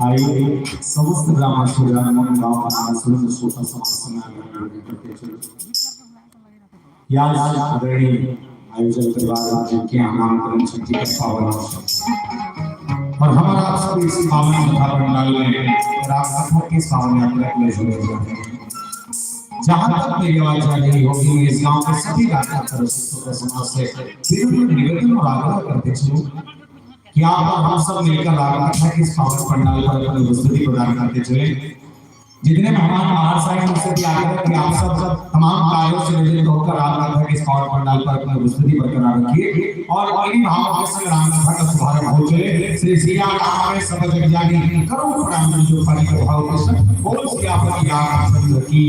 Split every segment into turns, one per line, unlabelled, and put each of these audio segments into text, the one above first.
आइए समस्त ग्रामवासी ग्रामीण गांव का सुंदर सोफा समाज करते चलो या आदरणीय आयोजन परिवार जिनके नामकरण छठी का पावन अवसर और हमारा आप सब इस पावन कथा पंडाल में रामकथा की पावन यात्रा के लिए जुड़े हुए हैं। जहाँ तक मेरी आवाज आ रही होगी इस गांव के सभी राजनीतिक समाज से बिल्कुल निवेदन और आग्रह करते चलो कि आप हम सब मिलकर रामकथा की इस पावन पंडाल पर अपनी उपस्थिति प्रदान करते चले। जितने मेहमान बाहर से आए उनसे भी आग्रह कि आप सब तमाम कार्यों से निवृत्त होकर रामकथा के इस पावन पंडाल पर अपनी उपस्थिति बरकरार रखिए और इन्हीं भावों के संग रामकथा का शुभारंभ हो चले। श्री श्री राम सब जग जानी करो राम जो फल के भाव के संग बोल श्री आपकी रामचंद्र की।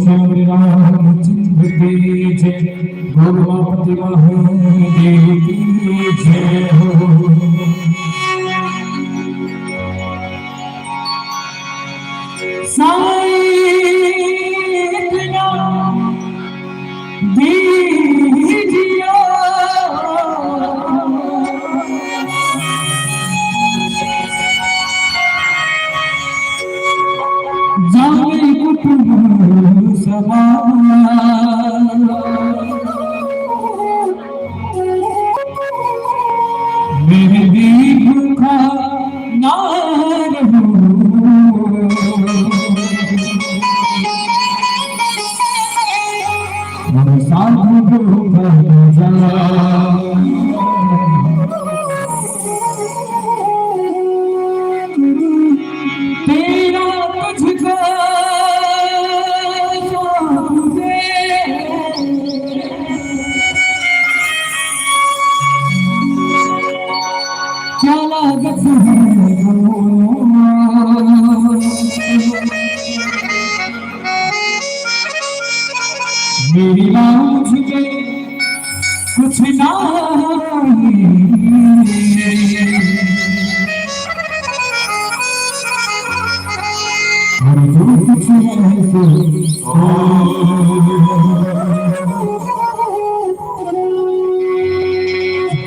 श्री रामचंद्र की जय, गोमापति महादेव की जय हो। साईं दीजिए जाने कुटुंब सवार मेरे भी भूखा ना रहूं साधु भूखा जा मेरी लाज के कुछ ना कुछ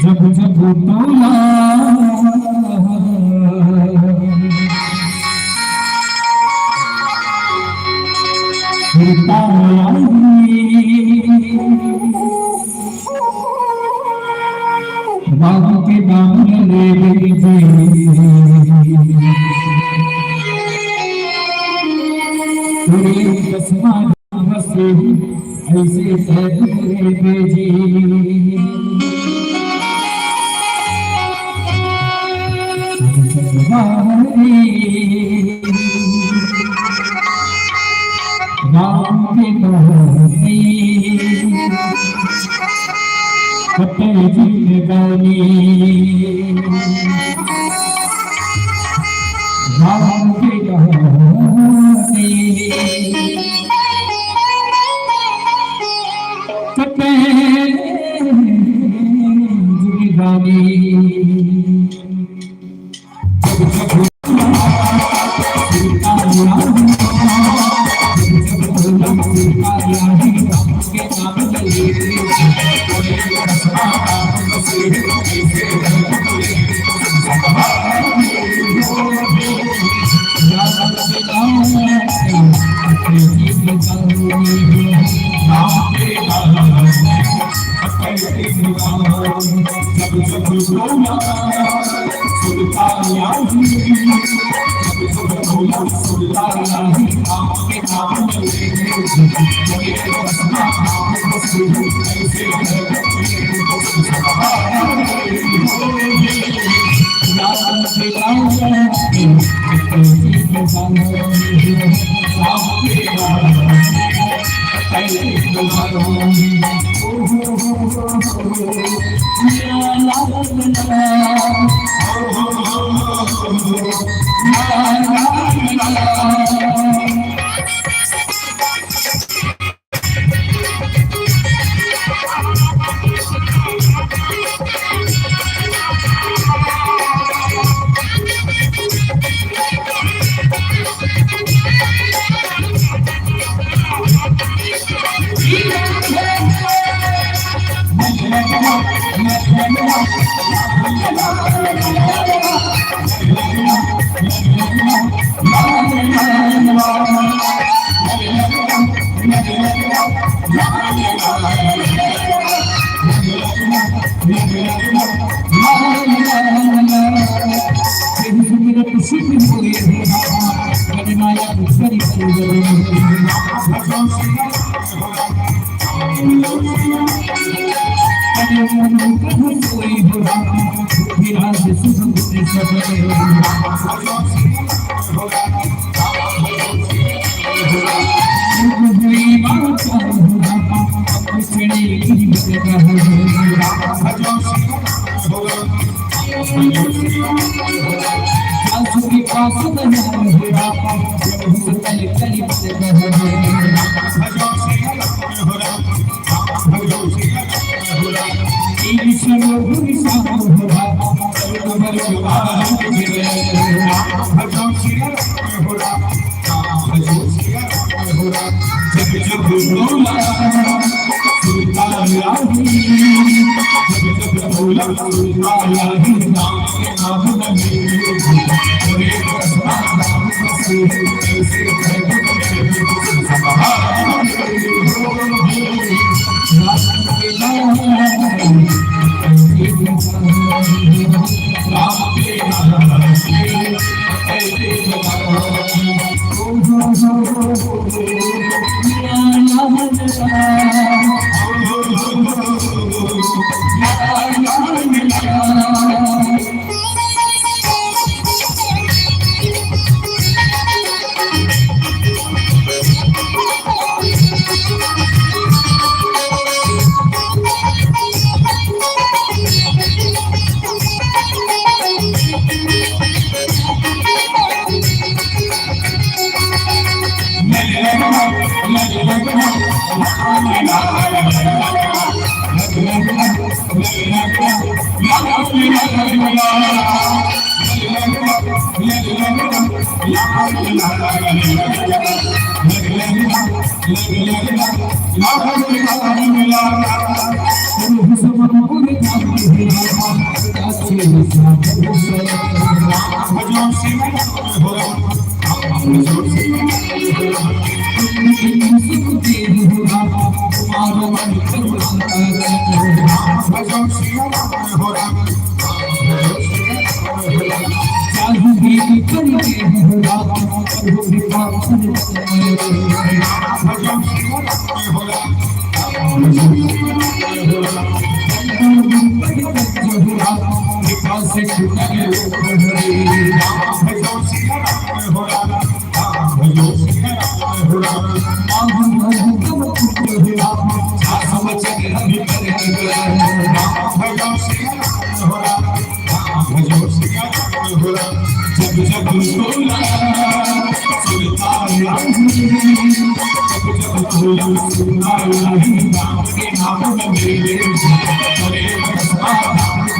जब जब तोला बाबू के दामन ले लीजिए चश्मा बसे ऐसे जी राम के कटे जिंदगानी राम के कहानी कटे जिंदगानी जब बोला सुनता याही जब बोला सुनता याही नाम के नाम में और एक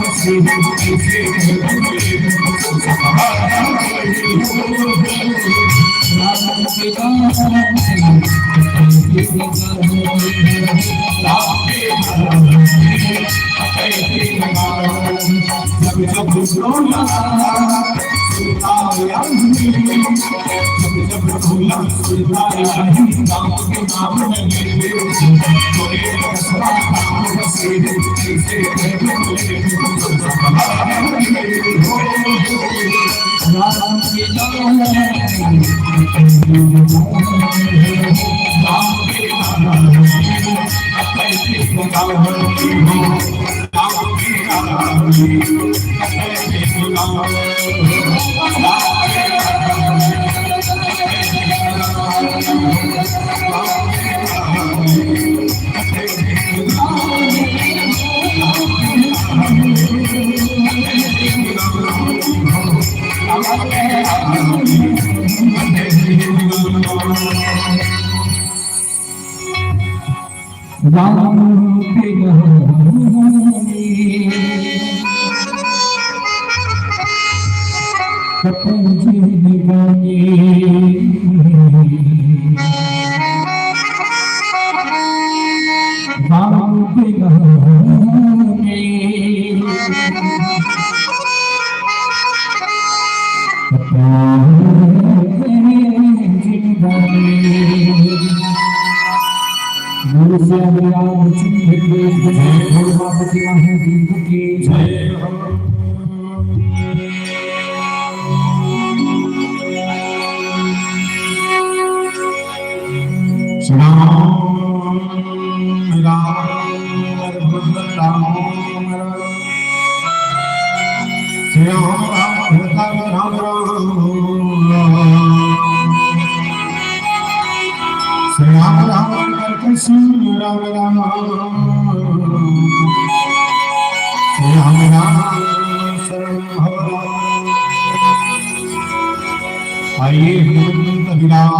नाम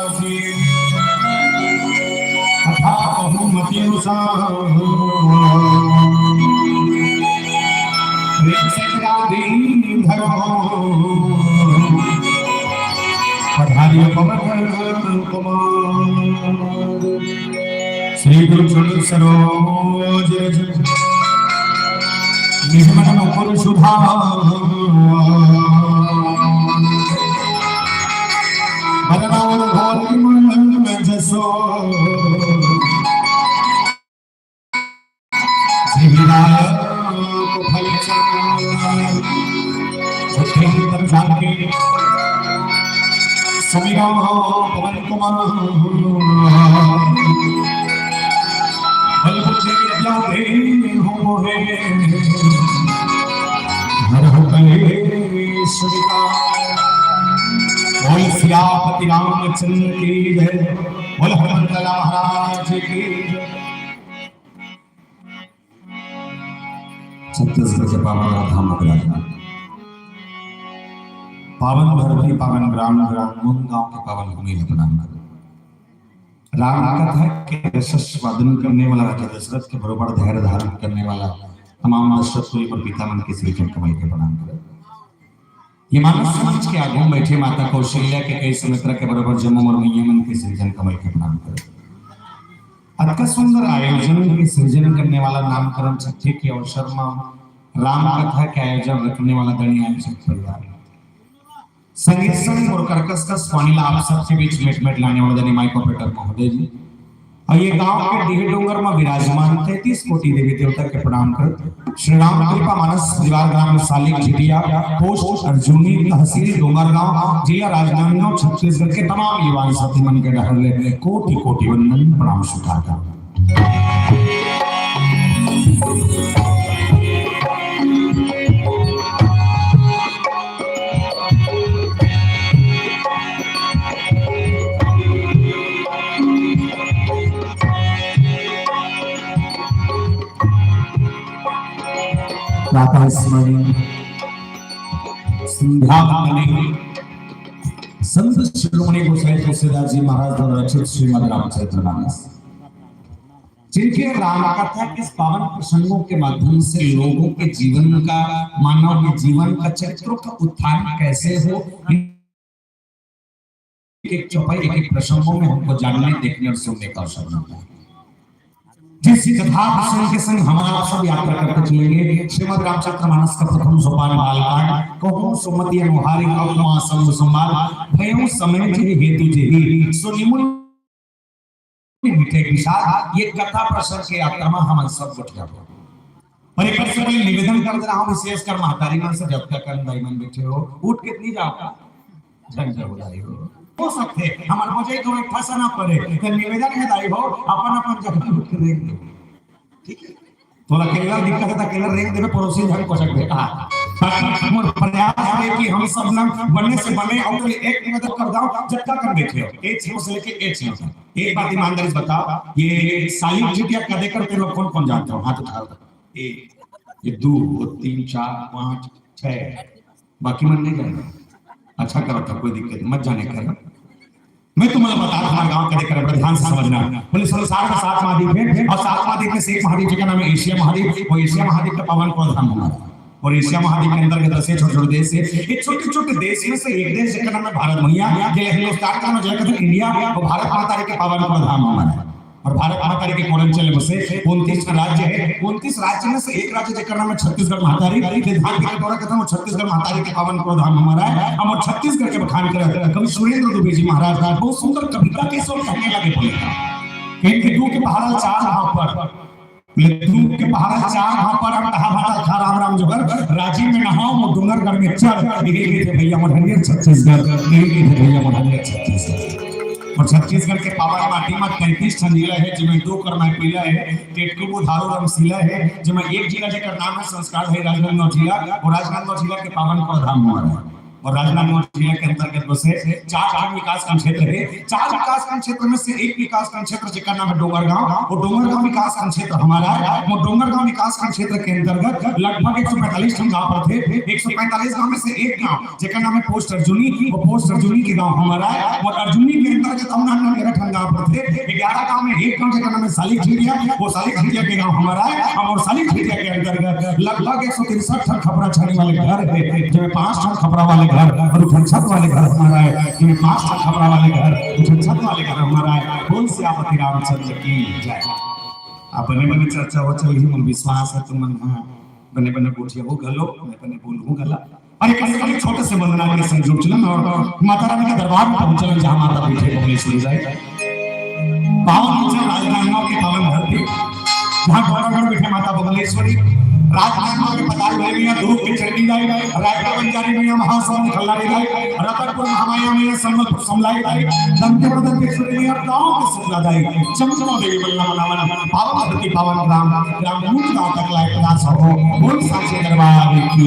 से कैसे
पधारियो पवन कुमार
श्री गुरु चरण सरोज रज निज मन मुकुर सुधा बदनाम भोल मन में जसो जीविना को फल उठे तन जाके समीरा पवन कुमार बल बुद्धि विद्या दे हो है हर हो कलेश विकार बोल सियापति रामचंद्र की जय बोल हनुमंतला महाराज की जय। छत्तीसगढ़ के पावन धाम विराजमान पावन धरती पावन ग्राम ग्राम गांव के पावन भूमि में प्रणाम करो। राम कथा के यशस्वादन करने वाला राजा दशरथ के बरोबर धैर्य धारण करने वाला तमाम दशरथ पर पिता मन के श्री चरण कमल के प्रणाम करो। ये मानस समाज के आगू बैठे माता कौशल्या के कई सुमित्रा के बराबर जम्मू और मैया मन के सृजन कमल के प्रणाम करो। अत्यंत सुंदर आयोजन के सृजन करने वाला नामकरण छठे के अवसर में राम कथा के आयोजन रखने वाला दणी आयोजक परिवार संगीत संग और कर्कश वाणी आप सबके बीच मेट लाने वाला दनी माइक ऑपरेटर महोदय जी और ये गांव के डीह डोंगर में विराजमान 33 कोटि देवी देवता के प्रणाम कर श्री राम कृपा मानस परिवार ग्राम सालिक झिटिया पोस्ट अर्जुनी तहसील डोंगरगांव जिला राजनांदगांव छत्तीसगढ़ के तमाम युवा साथी मन के डहर कोटि कोटि वंदन प्रणाम स्वीकार प्रातः स्मरण संध्या वंदने संत शिरोमणि गोसाई तुलसीदास जी महाराज द्वारा रचित श्रीमद् रामचरितमानस जिनके राम कथा के पावन प्रसंगों के माध्यम से लोगों के जीवन का मानव के जीवन का चरित्रों का उत्थान कैसे हो एक चौपाई एक प्रसंगों में हमको जानने देखने और सुनने का अवसर मिलता है। जिस कथा प्रसंग के संग हमारा सब यात्रा करते चलेंगे श्रीमद् रामचरितमानस का प्रथम सोपान बालकांड कहूं सुमति अनुहारी अवमा संग संवाद भयं समय जे हेतु जेहि सुनिमुनि मिटे विषाद ये कथा प्रसंग के यात्रा में हम सब जुट गए और एक से मैं निवेदन कर दे रहा हूं विशेष कर महतारी मन से जब तक भाई मन बैठे हो उठ कितनी जाओ झंझट हो जाई हो सकते हमार मजे को एक फंसा ना पड़े तो निवेदन है दाई हो अपन अपन जगह उठ के देख दो ठीक है तोला केला दिक्कत है केला रेंग देवे पड़ोसी घर को सकते हां मोर प्रयास है कि हम सब ना बनने से बने और एक निवेदन कर दो जब तक कर देखे एक चीज से लेके एक चीज एक बात ईमानदारी से बताओ ये सालिक जितिया कदे करते लोग कौन कौन जानते हो हाथ उठाओ एक ये 2 3 4 5 6 बाकी मन नहीं जाने अच्छा करो तो कोई दिक्कत मत जाने कर मैं तुम्हें बता रहा हूं गांव का देख ध्यान से समझना बोले संसार का 7 महाद्वीप है और 7 महाद्वीप में से एक महाद्वीप का नाम है एशिया महाद्वीप और एशिया महाद्वीप का पावन प्रधान हमारा और एशिया महाद्वीप के अंतर्गत 10 छोटे-छोटे देश है ये छोटे-छोटे देश में से एक देश जिसका नाम है भारत भैया ये हिंदुस्तान का नाम है इंडिया और भारत माता के पावन प्रधान हमारा और भारत माता के पूर्वांचल में से 29 राज्य है 29 राज्य में से एक राज्य जिसका नाम है छत्तीसगढ़ महातारी धान के दौरा कहता हूं छत्तीसगढ़ महातारी के पावन प्रधान हमारा है हम और छत्तीसगढ़ के बखान कर कवि सुरेंद्र दुबे जी महाराज का बहुत सुंदर कविता के सो कहने लगे बोलेगा कहीं दू के पहाड़ा 4 वहां पर दू के पहाड़ा 4 वहां पर हम कहा भाटा खा राम राम जोगर राजी में नहाओ डोंगरगढ़ में चढ़ ये भैया मोहनिया छत्तीसगढ़ ये भैया मोहनिया छत्तीसगढ़ और छत्तीसगढ़ के पावन माटी में 33 जिला है जिसमें 2 करमाई पीला है टेटकू धारो रमसीला है जिसमें एक जिला जेकर नाम है संस्कार है राजनांदगांव जिला और राजनांदगांव जिला के पावन प्रधान हमारा और राजनांदगांव जिले के अंतर्गत बसे 4 विकासखंड क्षेत्र है 4 विकासखंड क्षेत्र में से एक विकासखंड क्षेत्र जिसका नाम है डोंगरगांव और डोंगरगांव विकासखंड क्षेत्र हमारा है और डोंगरगांव विकासखंड क्षेत्र के अंतर्गत लगभग 145 गांव पर थे 145 गांव में से एक गांव जिसका नाम है पोस्ट अर्जुनी और पोस्ट अर्जुनी के गांव हमारा है और अर्जुनी के अंतर्गत हम 13 गांव पर थे 11 गांव में एक गांव जिसका नाम है सालिक झिटिया वो सालिक झिटिया के गांव हमारा है और सालिक झिटिया के अंतर्गत लगभग 163 खपरा छानी वाले घर है जिसमें 5 खपरा वाले घर और उठन छत वाले घर हमारा है, कि पांच खबरा वाले घर उठन छत वाले घर हमारा है। बोल सियापति रामचंद्र की जय। अपने बने चर्चा हो चल ही मन विश्वास है तुम मन बने बने पूछिए हो गलो मैं बने बोलूं गला। अरे कल छोटे से वंदना के संयोग चलन और माता रानी के दरबार में पहुंचलन जहां माता बैठे भुवनेश्वरी जाए पावन राजनांदगांव की पावन धरती जहां गौरगढ़ बैठे माता भुवनेश्वरी राजनांदगांव के पताल भाई मियां धूप की चंडी जाए रायगढ़ बंजारी मियां महासौन खल्लारी जाए रतनपुर महामाया मियां संबलपुर समलाई जाए दंते प्रदेश्वरी मियां गांव के सुरला जाए चमचमा देवी बल्ला मनावन पावन धरती पावन ग्राम ग्राम मुक्त तक लायक दास हो बोल साचे दरबार की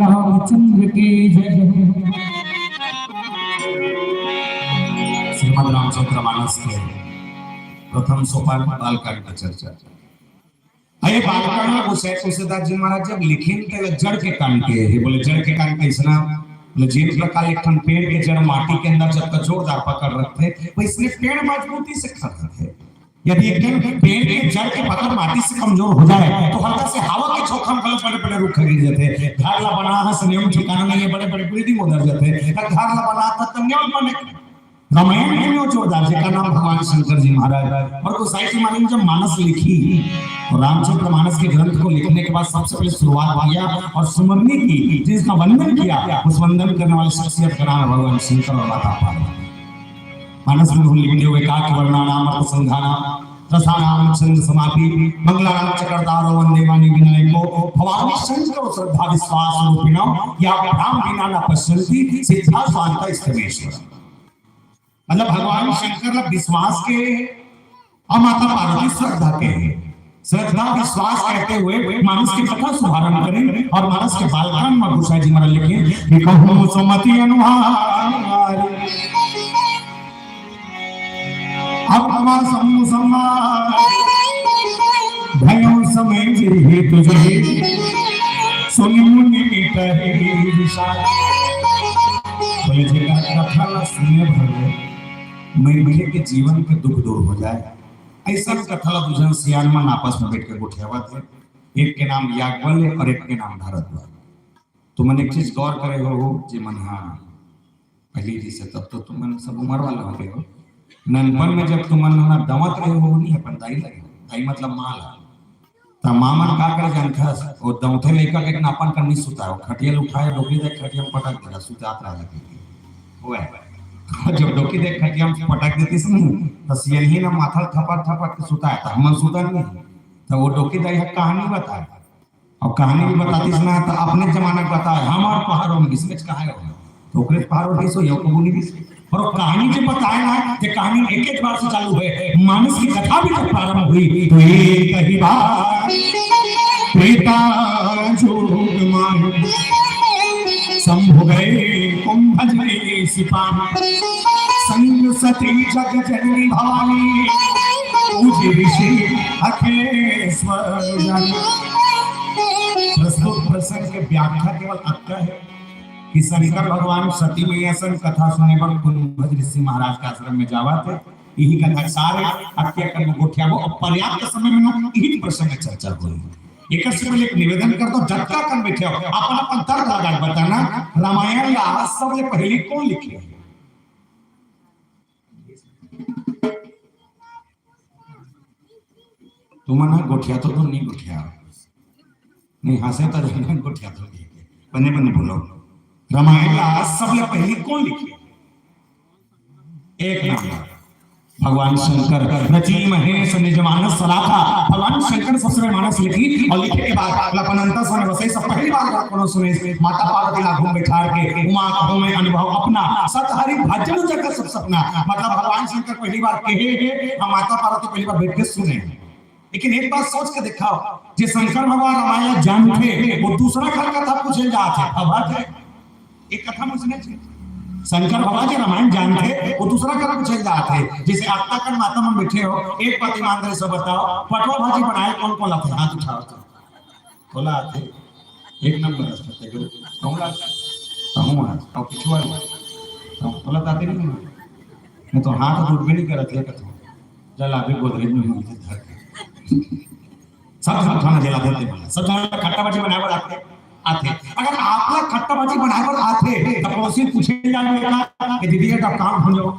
रामचंद्र की जय। श्रीमद रामचरितमानस के प्रथम सोपान बालकांड की चर्चा। अरे बालकांड में गोसाई तुलसीदास जी महाराज जब लिखे थे जड़ के कांड के, ये बोले जड़ के कांड कैसना, बोले जिन प्रकार एक पेड़ के जड़ माटी के अंदर जब तक जोरदार पकड़ रखते वैसे पेड़ मजबूती से खड़ रखे। यदि एकदम पेड़ के जड़ के पकड़ माटी से कमजोर हो जाए तो हल्का से हवा के झोंका में बड़े बड़े रुख गिर जाते। घाला बना है नियम ठिकाना नहीं है, बड़े बड़े बिल्डिंग उधर जाते। घाला बना था नियम बने रामायण में जोरदार जिसका नाम भगवान शंकर जी महाराज और गोसाई जी महाराज ने जब मानस लिखी तो रामचरितमानस के ग्रंथ को लिखने के बाद सबसे पहले शुरुआत किया और सुमरनी की, जिसका वंदन किया। उस वंदन करने वाले शख्सियत का नाम है भगवान शंकर और माता पार्वती। मानस में लिखे हुए का वर्णानाम अर्थ संधानाम रसानाम छंद समापि मंगलानाम चक्रधारो वंदे वाणी विनायको भवानी शंकर श्रद्धा विश्वास रूपिणो या ब्राह्म बिना न पश्यन्ति सिद्धा स्वांता स्थमेश्वर। मतलब भगवान शंकर विश्वास के और माता पार्वती श्रद्धा के श्रद्धा विश्वास कहते हुए मानस की कथा शुभारंभ करें और मानस के बालकांड में गोसाई जी महाराज लिखे कि कहूं सुमति अनुहार अब भयो समय जी तुझे सुन मुनि कहे विशाल। बोले जी कथा सुने भरे मेरे के जीवन के दुख दूर हो जाए ऐसा कथा दुजन सियानमन आपस में बैठ के गुठियावा थे। एक के नाम याज्ञवल्क्य और एक के नाम भारद्वाज। तो मन एक चीज गौर करे हो जी मन, हाँ पहले जी से तब तो तुम सब उम्र वाला हो गए हो। ननपन में जब तुम ना दमत रहे हो नहीं अपन दाई लगे, दाई मतलब माँ ला तो मामन का करे जानता वो दौथे लेकर के नापन करनी सुता हो खटियल उठाए डोकी दे खटिया में पटक देगा सुतात रहा लगे वो है। जब डोकी दे खटिया में पटक देती सुन तो सियल ही ना माथा थपड़ थपड़ के सुता है हम सुता नहीं तो वो डोकी दे कहानी बताए और कहानी भी बताती सुना तो अपने जमाना बताए हमार पहाड़ों में किसमें कहा है तो ओकरे पहाड़ों भी सो यो कबूनी भी और कहानी जो बताया ना कि कहानी एक एक बार से चालू है। मानस की कथा भी जब प्रारंभ हुई तो एक ही बार त्रेता जोग मान शंभु गए कुंभज में सिपाही संग सती जग जननी भवानी पूज्य ऋषि अखेश्वर। प्रस्तुत प्रसंग के व्याख्या केवल अक्का है कि शंकर भगवान सती मैया संग कथा सुने पर कुंभज ऋषि महाराज के आश्रम में जावा थे। यही कथा सारे अक्के कर गोठिया वो पर्याप्त समय में यही प्रसंग चर्चा हुई। एक से पहले एक निवेदन कर दो जत्ता कर बैठे हो अपन अपन तर्क लगा बताना रामायण ला सबसे पहले कौन लिखे। तुमने गोठिया तो नहीं गोठिया नहीं हंसे तो गोठिया तो बने बने बोलो रामायण ला सबसे पहले कौन लिखे। एक नाम भगवान शंकर रची महेश निज मानस सलाखा। भगवान शंकर सबसे पहले मानस लिखी और लिखे के बाद लपनंता सुने वसई सब पहली बार कोनो सुने माता पार्वती लाखों बैठार के उमा कहो में अनुभव अपना सत हरि भजन जगत सब सपना। मतलब भगवान शंकर पहली बार कहे हम माता पार्वती पहली बार बैठ के सुने। लेकिन एक बात सोच के दिखाओ जे शंकर भगवान रामायण जानते वो दूसरा कथा पूछे जाते अब एक कथा मुझने शंकर भगवान जी रामायण जानते वो दूसरा कर्म चल जाते। जैसे आता कर माता में बैठे हो एक बात ईमानदारी से बताओ पटवा भाजी बनाए कौन कौन लाते हाथ उठाओ तो बोला आते एक नंबर असते ते कहूँगा कहूँ और पिछुआ तो गलत आते नहीं तो हाथ उठ भी नहीं करते कथो जल अभी गोदरेज में मुझे धर सब खाना जला देते बोला सब खाना खट्टा बाजी बनाए आते आते अगर आप लोग खट्टा बाजी बनाए आते तो पड़ोसी पूछे जाएगा कि दीदी का काम हो जाओ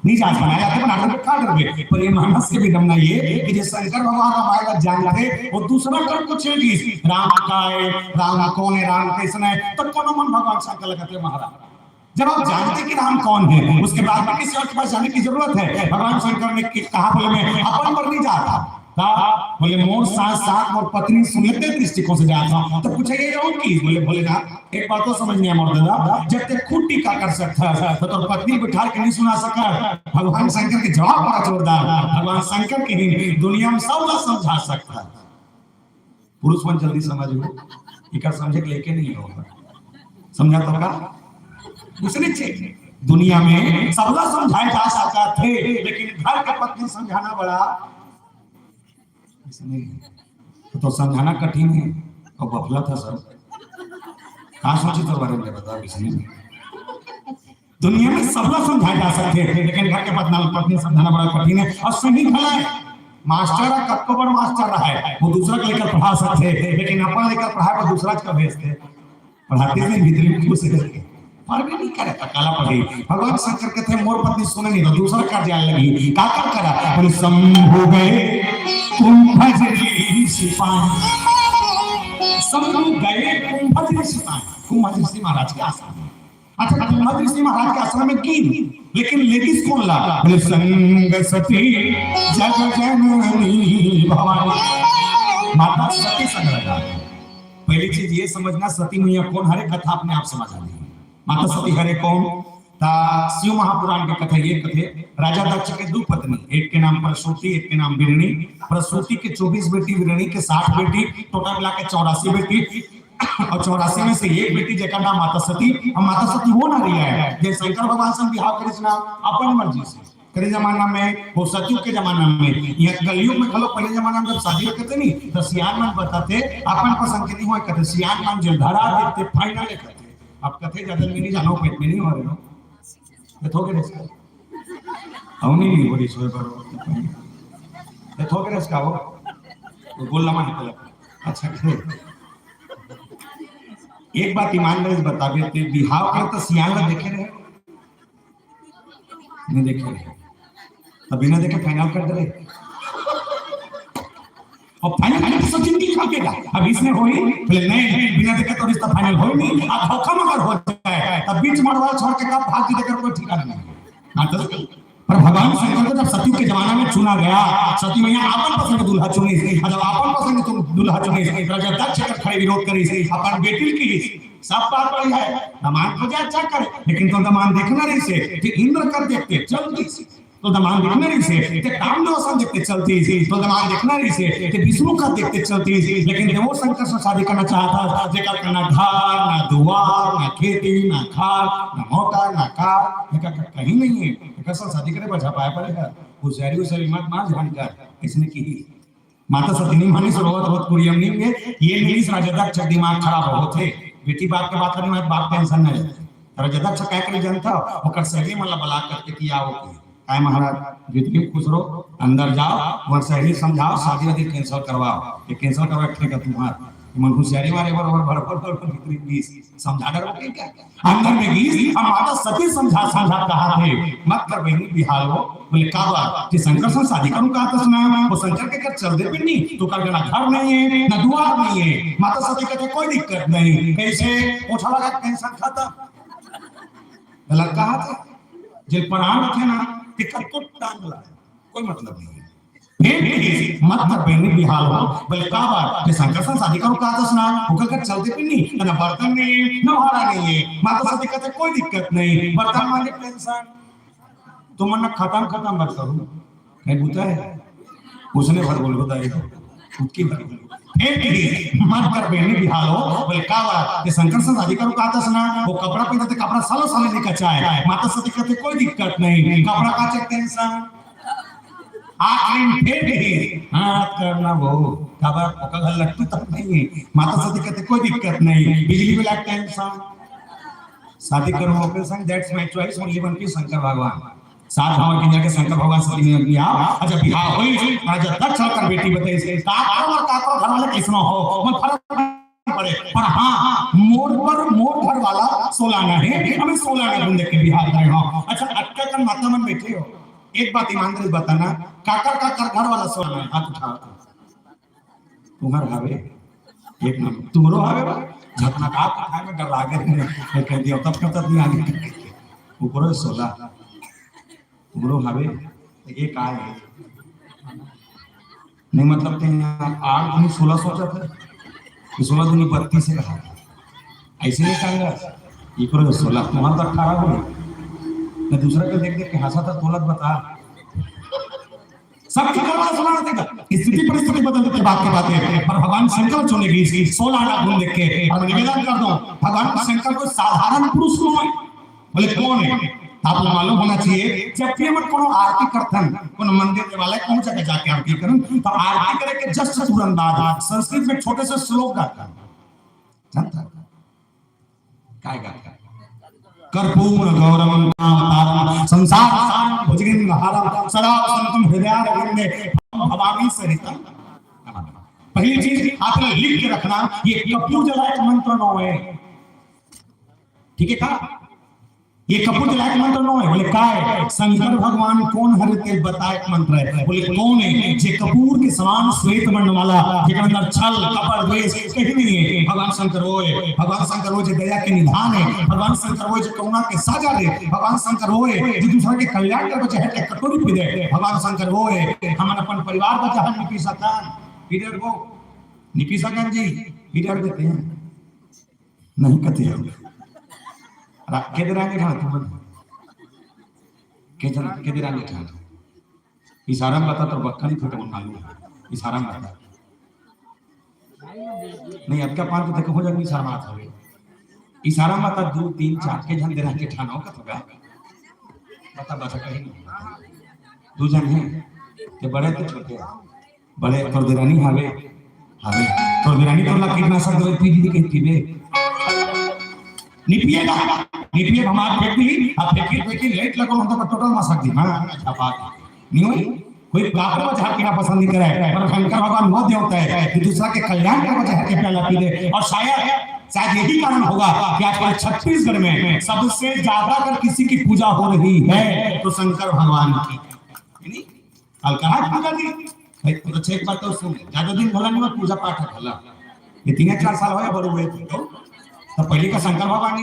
नहीं जांच बनाया जाते बनाने पे खा डर पर ये मानस के भी दम नहीं है कि जिस शंकर भगवान का मायका जान लगे वो दूसरा कर्म कुछ नहीं राम का है राम कौन है राम कैसा है तो कौन मन भगवान शंकर लगाते महाराज जब आप जानते कि राम कौन है उसके बाद में किसी और के पास जाने की जरूरत है भगवान शंकर ने कहा बोले मैं अपन पर नहीं जाता बोले मोर साथ साथ मोर पत्नी सुनते दृष्टिकोण से जाता हूं तो पूछे ये हो की बोले बोले ना एक बात तो समझ नहीं आ मोर दादा जब तक खुद टीका कर सकता है तो पत्नी बिठा के नहीं सुना सका भगवान शंकर के जवाब बड़ा जोरदार भगवान शंकर की नहीं दुनिया में सब लोग समझा सकता है पुरुष मन जल्दी समझ लो इका समझे के लेके नहीं होगा समझा तो का उसने चाहिए दुनिया में सब लोग समझाए जा सकता थे लेकिन घर के पत्नी समझाना बड़ा तो समझाना कठिन है और बफला था सब कहा सोची तो बारे में बता इसने दुनिया में सब लोग समझाए जा सकते हैं लेकिन घर के पत्नी समझाना बड़ा कठिन है और सही भला है मास्टर कब को बड़ा मास्टर रहा है वो दूसरा को लेकर पढ़ा सकते हैं लेकिन अपन लेकर पढ़ा पर दूसरा का भेजते पढ़ाते से भीतरी खुश है पर भी नहीं करे काला पड़ी भगवान शंकर कहते मोर पत्नी सुने नहीं तो दूसरा का जान लगी का करा बोले संभो गए कुंभजरी सिपाही संभो गए कुंभजरी सिपाही कुंभजरी महाराज के आश्रम में अच्छा कुंभजरी महाराज के आश्रम में की लेकिन लेडीज कौन ला बोले संग सती जग जननी भवानी माता सती संग लगा पहली चीज ये समझना सती मैया कौन हरे कथा अपने आप समझ आ माता सती हरे कौन ता शिव महापुराण के कथा ये कथे राजा दक्ष के दो पत्नी एक के नाम प्रसूति एक के नाम बिरणी प्रसूति के 24 बेटी बिरणी के 60 बेटी टोटल मिला के 84 बेटी और 84 में से एक बेटी जेका नाम माता सती और माता सती हो ना रही है जे शंकर भगवान से बिहार करे ना अपन मर्जी से करे जमाना में वो सतयुग के जमाना में ये कलयुग में खलो पहले जमाना में जब शादी करते नहीं तो सियान मन बताते अपन पसंद के नहीं होए कहते सियान मन जलधारा देते फाइनल कहते आप कथे ज्यादा में नहीं जानो पेट में नहीं हो रहे हो ये थोके रेस औनी नहीं हो रही सोए पर ये थोके रेस का वो बोल लमा निकल अच्छा एक बात ईमानदारी से बता देते बिहाव कर तो सियान ला देखे रहे नहीं देखे रहे तब बिना देखे फाइनल कर दे और फाइनल तो जिंदगी खाएगा अब इसमें होई बोले नहीं बिना देखे तो रिश्ता फाइनल हो नहीं अब धोखा मगर हो जाए तब बीच मरवा छोड़ के कब भाग देकर कोई ठिकाना नहीं हां तो पर भगवान शंकर को जब सतयुग के जमाना में चुना गया सती मैया आपन पसंद दूल्हा चुनी जब आपन पसंद तुम दूल्हा चुनी राजा दक्ष का खड़े विरोध करी अपन बेटी की सब बात बड़ी है दमान को जा अच्छा करे लेकिन तो दमान देखना नहीं से कि इंद्र कर देखते जल्दी से तो दमान देखना नहीं से कि कामदेव देखते चलती थी तो दमान देखना नहीं से कि विष्णु का देखते चलती थी लेकिन देवो शंकर से शादी करना चाहता था जेकर का ना घर ना दुआर ना खेती ना खाल ना मोटर ना कार जेकर कहीं नहीं है जेकर से शादी करे बचा पाया पड़ेगा पुजारी उसे मत मार जानकर इसने की माता सती नहीं मानी सरोवत बहुत कुरियम नहीं है ये नहीं राजा दक्ष दिमाग खराब हो थे बेटी बाप के बात करने में बाप टेंशन नहीं राजा दक्ष क्या करे जानता ओकर सहेली मन बला करके किया हो आए महाराज जितनी खुश रहो अंदर जाओ और सहेली समझाओ शादी वादी कैंसिल करवाओ ये कैंसिल करवा ठीक है तुम्हारा मन होशियारी मारे भर भीतरी गीस समझा डर के क्या अंदर में गीस हम माता सती समझा कहा थे मत कर बहनी बिहार हो बोले का बात कि शंकर से शादी करूं कहा तो सुना वो शंकर के घर चल दे भी नहीं तो कर ना घर नहीं है ना दुआर नहीं है माता सती कहते कोई दिक्कत नहीं कैसे उठा लगा टेंशन खाता गलत कहा था जेल प्राण रखे ना कि कब टांग ला कोई मतलब नहीं है मत कर बहनी बिहार हो बोले का बात कि शंकर से शादी करूं कहा तो सुना होकर कर चलते भी नहीं ना बर्तन नहीं ना भाड़ा नहीं है माता सती कहते कोई दिक्कत नहीं बर्तन वाले टेंशन तुम ना खत्म मत करो नहीं बुता है उसने भर बोल बताइए उसकी भर मत कर बहनी बिहार हो बोले का बात कि शंकर से शादी करूं कहा तो सुना वो कपड़ा पहनते कपड़ा सालों नहीं कचा है माता सती कहते कोई दिक्कत नहीं कपड़ा का टेंशन आखिरी फिर भी हाथ करना वो खबर पकड़ लगती तक नहीं माता से दिक्कत कोई दिक्कत नहीं बिजली बिल टेंशन शादी करो ओके संग that's my choice only one की शंकर भगवान सात भाव की जाके शंकर भगवान से बियाह अच्छा बियाह होई राजा तक चलकर बेटी बताई से काकर और काकर घर वाले किसनो हो मन फर्क पड़े पर हां मोर घर वाला सोलाना है हमें सोलाना घूम देख के बिहार गए हो अच्छा अटका कर माता मन बैठे हो एक बात ईमानदारी बताना काकर घर वाला सोलाना हाथ उठा तुम्हार हावे एक नंबर तुमरो हावे झटना का खाए में डर लागे कह दिया तब नहीं आगे ऊपर सोला तुमरो हावे ये का है नहीं मतलब कि 8 दूनी 16 सोचा था कि 16 दूनी 32 से कहा ऐसे नहीं कहेंगे ये करो 16 तुम्हारा तो 18 हो मैं दूसरा को देख के हंसा था दौलत बता सब करवा सुना देगा स्थिति परिस्थिति बदलने के बाद की बात है पर भगवान शंकर चुनेगी 16 आना घूम देख के और निवेदन कर दो भगवान शंकर को साधारण पुरुष कौन है बोले कौन है आपको मालूम होना चाहिए जब भी हम कोनो आरती करतन कोनो मंदिर के वाले कौन जगह जाके आरती करन तो आरती करे के जस्ट तुरंत बाद संस्कृत में छोटे से श्लोक गाता जानता काय गाता कर्पूर गौरवं कामतारं संसार सारं भुजगेन्द्रहारं सदा वसन्तं हृदयारविन्दे भवामी सरिता पहली चीज आपने लिख के रखना ये कपूर जलाए मंत्र नो है ठीक है का ये कपूर जलाए मंत्र नो है बोले का है शंकर भगवान कौन हरे ते बताए मंत्र है बोले कौन है जे कपूर के समान श्वेत वर्ण वाला जेकर अंदर छल कपट द्वेष कहीं नहीं है भगवान शंकर वो जे दया के निधान है भगवान शंकर वो जे करुणा के सागर है भगवान शंकर वो है जे दूसरा के कल्याण के बचे है कटोरी पी दे भगवान शंकर वो है हम अपन परिवार का जहां निपी सकन इधर को निपी सकन जी इधर देते हैं नहीं कहते हैं के दिरांगे ठाण तुम के दिरांगे ठाण इशारा में बता तो बक्कनी फटे मन मालूम इशारा में बता नहीं अब क्या पांच तक हो जाएगी इशारा में हवे इशारा में बता 2 3 4 के जन दिरांगे ठाणो का तो बता कहीं 2 जन हैं के बड़े तो छोटे बड़े तो दिरानी हवे तो दिरानी तो ला कीटनाशक दवाई पी दी कहीं पीबे निपिएगा निपिए हमार फेंकी अब फेंकी लेट लगो हम तो टोटल मसक दी हां अच्छा बात नहीं हुई कोई काकर वजह के ना पसंद नहीं करे पर शंकर भगवान वो देवता है कि दूसरा के कल्याण के वजह के प्याला पी दे और शायद यही कारण होगा कि आजकल छत्तीसगढ़ में सबसे ज्यादा अगर किसी की पूजा हो रही है तो शंकर भगवान की नहीं अलकहा पूजा दी भाई तो छेक बात तो सुन ज्यादा दिन भला नहीं पूजा पाठ भला ये 3-4 साल होया बड़े हुए तो पहले का शंकर भगवान की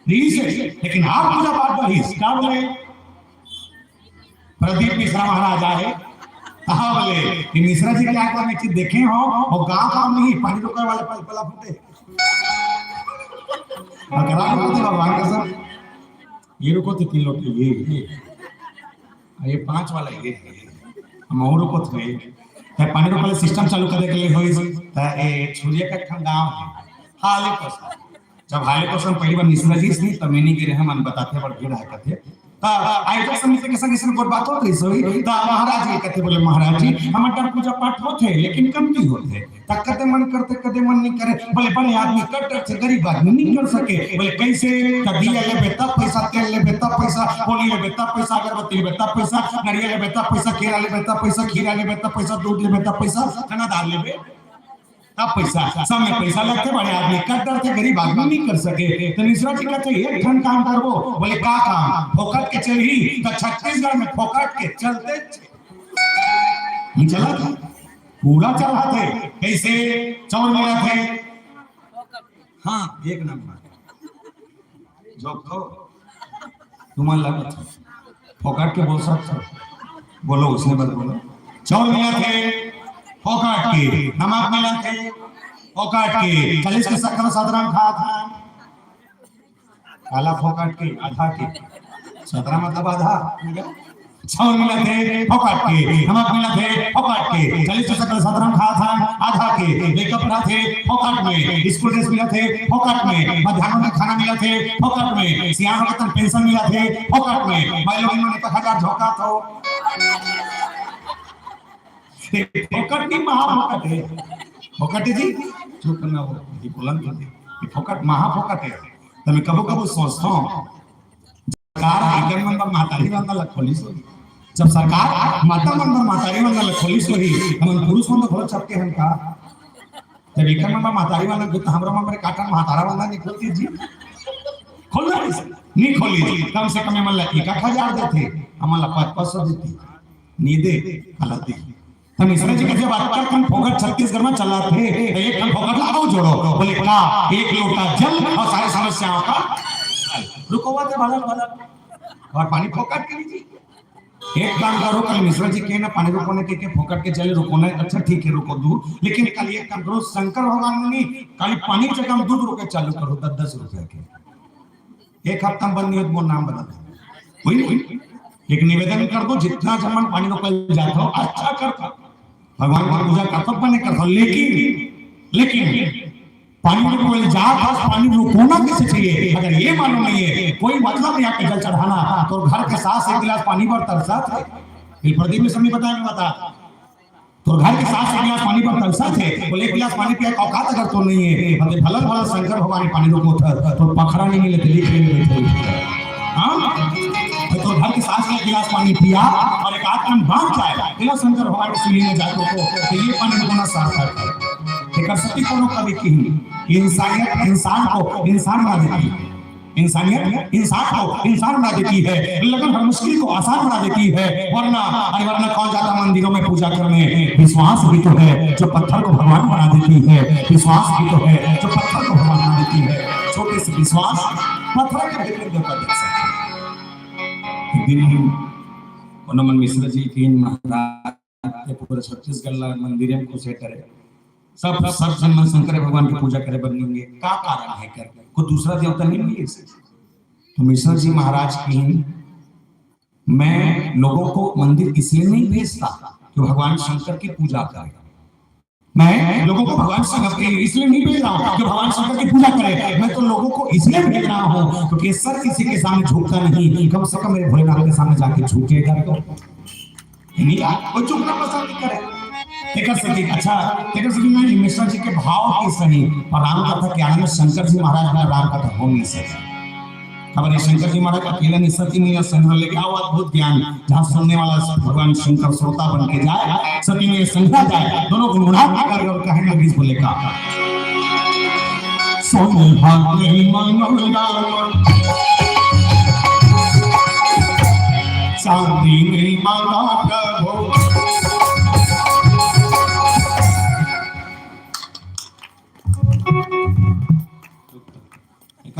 रीस है लेकिन आप पूजा पाठ पर रीस क्या बोले प्रदीप मिश्रा महाराज आए कहा बोले कि मिश्रा जी क्या करने की देखे हो और गांव गांव नहीं पानी रोकने वाले पला फूटे भगवान का सब ये रुको तो 3 लोग ये 5 वाला ये हम और रुको थे पानी रोकने सिस्टम चालू करने के लिए हुई छुरिया का गांव है हाले कोसम जब हाले कोसम पहली बार मिश्रा जी से तब मैंने गिरे हम मन बताते बड़ भीड़ आया थे ता आयोजक समिति के संग इसमें बात हो रही सोई ता महाराज जी कहते बोले महाराज जी हम डर पूजा पाठ होते लेकिन कमती होते तक कदे मन करते कदे मन नहीं करे बोले बड़े आदमी कट्टर से गरीब आदमी नहीं कर सके बोले कैसे कदिया ले बेटा पैसा तेल ले बेटा पैसा होली ले बेटा पैसा अगरबत्ती ले बेटा पैसा नारियल ले बेटा पैसा केरा ले बेटा पैसा खीरा ले बेटा पैसा दूध ले बेटा पैसा खाना दाल ले तब पैसा सब में पैसा लगते बड़े आदमी कट्टर थे गरीब आदमी नहीं कर सके तो मिश्रा जी कहते एक ठन काम करबो बोले का काम फोकट के चली तो छत्तीसगढ़ में फोकट के चलते नहीं चला था पूरा चला थे कैसे चौर मिला थे हाँ एक नंबर जो तो तुम्हारा लगा था फोकट के बोल सकते बोलो उसने बस बोलो चौर मिला थे फोकट के नमक मिला थे फोकट के 40 के शक्कर सदरम खा था काला फोकट के आधा के 17 मतलब आधा चावल मिला थे फोकट के नमक मिला थे फोकट के 40 के शक्कर सदरम खा था आधा के मेकअप मिला थे फोकट में स्कूल ड्रेस मिला थे फोकट में मध्याह्न में खाना मिला थे फोकट में सियान का पेंशन मिला थे फोकट में भाई लोग इन्होंने 1000 झोंका था फोकट नहीं महाफोकट है। फोकट है जी चुप ना हो ये बुलंद हो ये फोकट महाफोकट है। तो मैं कबो कबो सोचता हूँ सरकार आइकन मंदिर मातारी मंदिर खोली सो जब सरकार माता मंदिर मातारी मंदिर खोली सो ही हम पुरुष मंदिर खोल चपके हम का जब आइकन मंदिर मातारी मंदिर तो हमरा मंदिर काटन महातारा मंदिर नहीं खोलती जी खोल नहीं खोली जी कम से कम मतलब 1000 देते हमारा 500 देती नींदे हालाती हम इसने जी के जब आजकल कम फोकट छत्तीसगढ़ में चला थे एक कम फोकट लगाओ जोड़ो बोले क्या एक लोटा जल और सारे समस्याओं का रुको बात है और पानी फोकट के लीजिए एक काम करो कल मिश्रा जी के ना पानी रुकोने के फोकट के चले रुकोना अच्छा ठीक है रुको दूध लेकिन कल एक काम करो शंकर भगवान ने कल पानी के जगह दूध रुके चालू करो 10 रुपए के एक हफ्ता बंद नहीं हो नाम बदल कोई एक निवेदन कर दो जितना जमन पानी रोकल जाता हो अच्छा करता भगवान की पूजा करता बने करता लेकिन पानी रोकल जाता पानी रोकना कैसे चाहिए अगर ये मालूम नहीं है कोई मतलब नहीं आपके जल चढ़ाना तो घर के साथ एक गिलास पानी पर तरसा थे ये प्रदीप में समझ बता तो घर के साथ एक गिलास पानी पर तरसा थे बोले एक गिलास पानी पिया औकात अगर तो नहीं है मतलब भला भला शंकर भगवान पानी रोको था तो पखड़ा नहीं मिले दिल्ली के लिए हाँ तो घर के साथ एक गिलास पानी पिया और एक आध कम बांध जाए बिना शंकर भगवान की सुनी में जाकर तो ये पानी होना सार्थक है एक सती कोनो कभी की इंसानियत इंसान को इंसान बना देती है इंसानियत इंसान को इंसान बना देती है लेकिन हर मुश्किल को आसान बना देती है वरना कौन जाता मंदिरों में पूजा करने विश्वास भी तो है जो पत्थर को भगवान बना देती है विश्वास भी तो है जो पत्थर को भगवान बना देती है छोटे से विश्वास पत्थर के भीतर देवता देख सकते दिन कोनमन मिश्र जी तीन महाराज के पूरे छत्तीसगढ़ मंदिर को सेट करे सब सम्मान शंकर भगवान की पूजा करे बनेंगे क्या कारण है कर को दूसरा देवता नहीं मिले तो मिश्र जी महाराज की मैं लोगों को मंदिर इसलिए नहीं भेजता कि भगवान शंकर की पूजा करें मैं लोगों को भगवान शंकर इसलिए नहीं भेज रहा हूँ कि भगवान शंकर की पूजा करे मैं तो लोगों को इसलिए भेज रहा हूँ क्योंकि सर किसी के सामने झुकता नहीं कम से कम मेरे भोलेनाथ के सामने जाके झुकेगा तो वो झुकना पसंद नहीं करे अच्छा मैं मिश्रा जी के भाव की सही और राम कथा क्या है शंकर जी महाराज का राम कथा हो नहीं सके खबर है शंकर जी महाराज अकेले नहीं सती नहीं संग्रह लेके आओ अद्भुत ज्ञान जहाँ सुनने वाला भगवान शंकर श्रोता बन के जाए सती में संग्रह जाए दोनों को मुढ़ात कर और कहेंगे बीच बोले का सोने भाग नहीं मांगोगा चांदी नहीं मांगा करो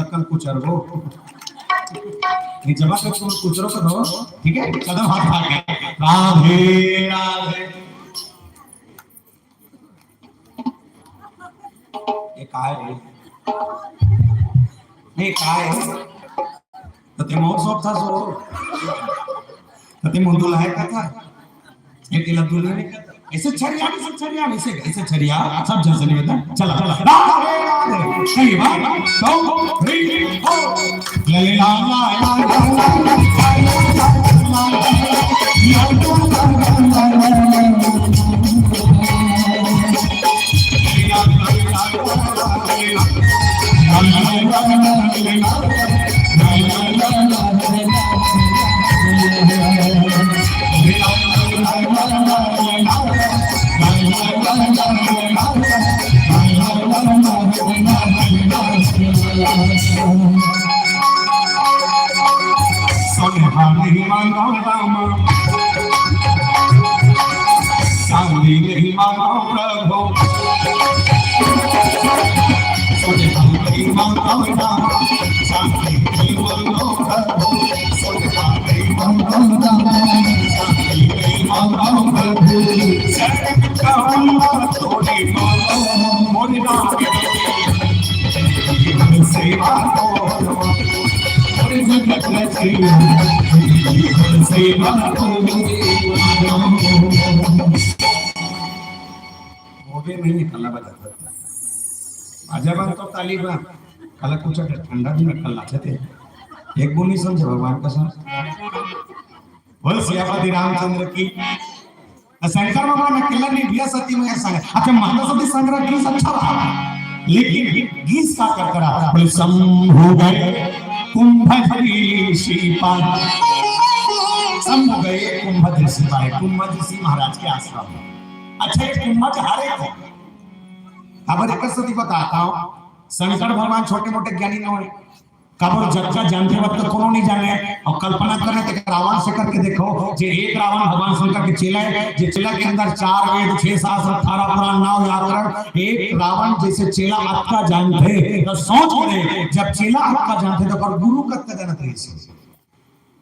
कल कुछ अरबो ये जमा कर तुम कुछ रो करो ठीक है कदम हाथ आगे राधे राधे ये काय है नहीं काय तो ते मोर सब था सो तो ते मुंडू लाए का था ये तिला दुल्हन ने का ऐसे छरिया सब जन से निवेदन चला राधे राधे सही बात तो री हो ले ला ला नहीं मांगा रामा चांदी नहीं मांगा प्रभु नहीं मांगा रामा चांदी नहीं मांगा प्रभु नहीं मांगा चांदी नहीं मांगा प्रभु थोड़ी मांगा मोरी राम सेवा नहीं कला बजाता अजब तो तालीबा कला कुछ ठंडा दिन में कल थे एक बुनी समझे भगवान का समझ बोल सियापति रामचंद्र की शंकर भगवान अकेला नहीं दिया सती में संग। अच्छा माता सती संग्रह गीत अच्छा रहा, लेकिन गीत का कर करा बोले शंभु गए कुंभ ऋषि पाए, शंभु गए कुंभ ऋषि पाए, कुंभ ऋषि महाराज के आश्रम में। अच्छा ये कुंभ हरे को खबर एक सती बताता हूँ। शंकर भगवान छोटे मोटे ज्ञानी न हो, कबर जब का जानते वक्त तो कोनो नहीं जाने, और कल्पना करें तो रावण से करके देखो जे एक रावण भगवान शंकर के चेला है, जे चेला के अंदर 4 वेद 6 शास्त्र 18 पुराण 9 व्याकरण, एक रावण जैसे चेला आपका जानते तो सोच ले जब चेला आपका जानते तो पर गुरु का जानते है,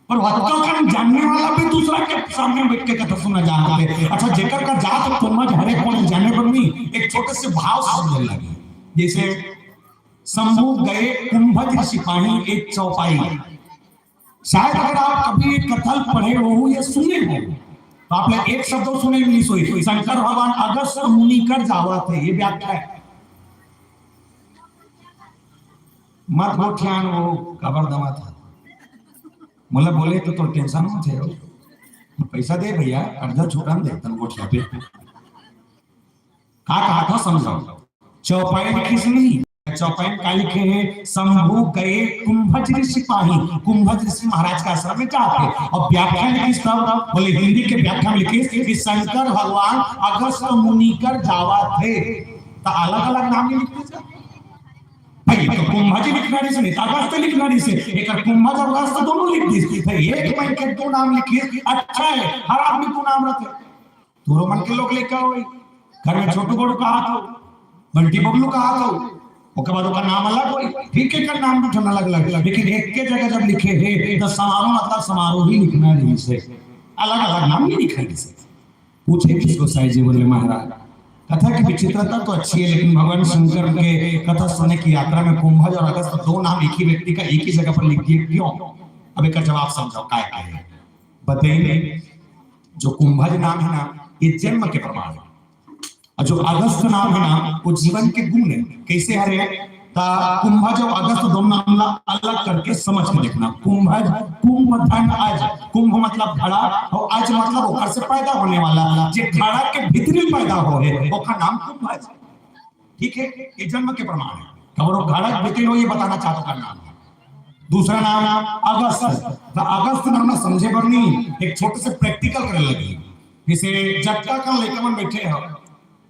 और हत्या जानने वाला भी दूसरा के सामने बैठ के कथा सुना जानता है। अच्छा जेकर का जात तो मज हरे कौन जाने पर नहीं एक छोटे से भाव समझने लगे, जैसे शंभु गए कुंभ सिपाही एक चौपाई। शायद अगर आप कभी एक कथल पढ़े हो या सुने हो तो आपने एक शब्द सुने इंग्लिश हुई, शंकर भगवान अगस्त मुनि कर जावा थे, ये व्याख्या है। मत गोठियान वो खबर दवा था, मतलब बोले तो टेंशन हो थे, पैसा दे भैया अर्धा छोटा दे तन गोठिया पे कहा था समझाओ। चौपाई लिखी से नहीं, चौपाई का लिखे हैं शंभु गए कुंभ सिपाही, कुंभ ऋषि महाराज का आश्रम में जाते, और व्याख्या लिखी सब बोले हिंदी के व्याख्या में लिखी कि शंकर भगवान अगस्त मुनि कर जावा थे, तो अलग अलग नाम नहीं लिखते भाई, तो कुंभज लिखना से नहीं अगस्त लिखना से, एक कुंभज और अगस्त दोनों लिख दी भाई, एक मन के 2 नाम लिखिए अच्छा है, हर आदमी 2 नाम रखे, तोरो मन के लोग लेकर होई घर में छोटू बड़ू कहा तो बंटी बबलू कहा तो ओके बाद का नाम अलग होई, ठीक है का नाम भी ठना अलग अलग, लेकिन एक के जगह जब लिखे है तो समारोह मतलब समारोह ही लिखना नहीं से, अलग अलग नाम नहीं लिखा से। पूछे किसको साईं जी बोले महाराज कथा की विचित्रता तो अच्छी है, लेकिन भगवान शंकर के कथा सुनने की यात्रा में कुंभज और अगस्त 2 नाम एक ही व्यक्ति का एक ही जगह पर लिख दिए, क्यों? अब एक जवाब समझाओ क्या है बताइए। जो कुंभज नाम है ना ये जन्म के प्रमाण है, और जो अगस्त नाम है ना वो जीवन के गुण है। कैसे हरे कुंभज और अगस्त दोनों नाम अलग करके समझ के देखना। कुंभज कुंभ धन अज, कुंभ मतलब घड़ा और अज मतलब ओकर से पैदा होने वाला, जे घड़ा के भीतरी पैदा हो है ओकर नाम कुंभज, ठीक है ये जन्म के प्रमाण है। खबरों घड़ा के भीतरी हो ये बताना चाहता का नाम है। दूसरा नाम अगस्त, तो अगस्त नाम ना समझे पर नहीं, एक छोटे से प्रैक्टिकल करने लगी, जैसे जट्टा का लेकर मन बैठे हो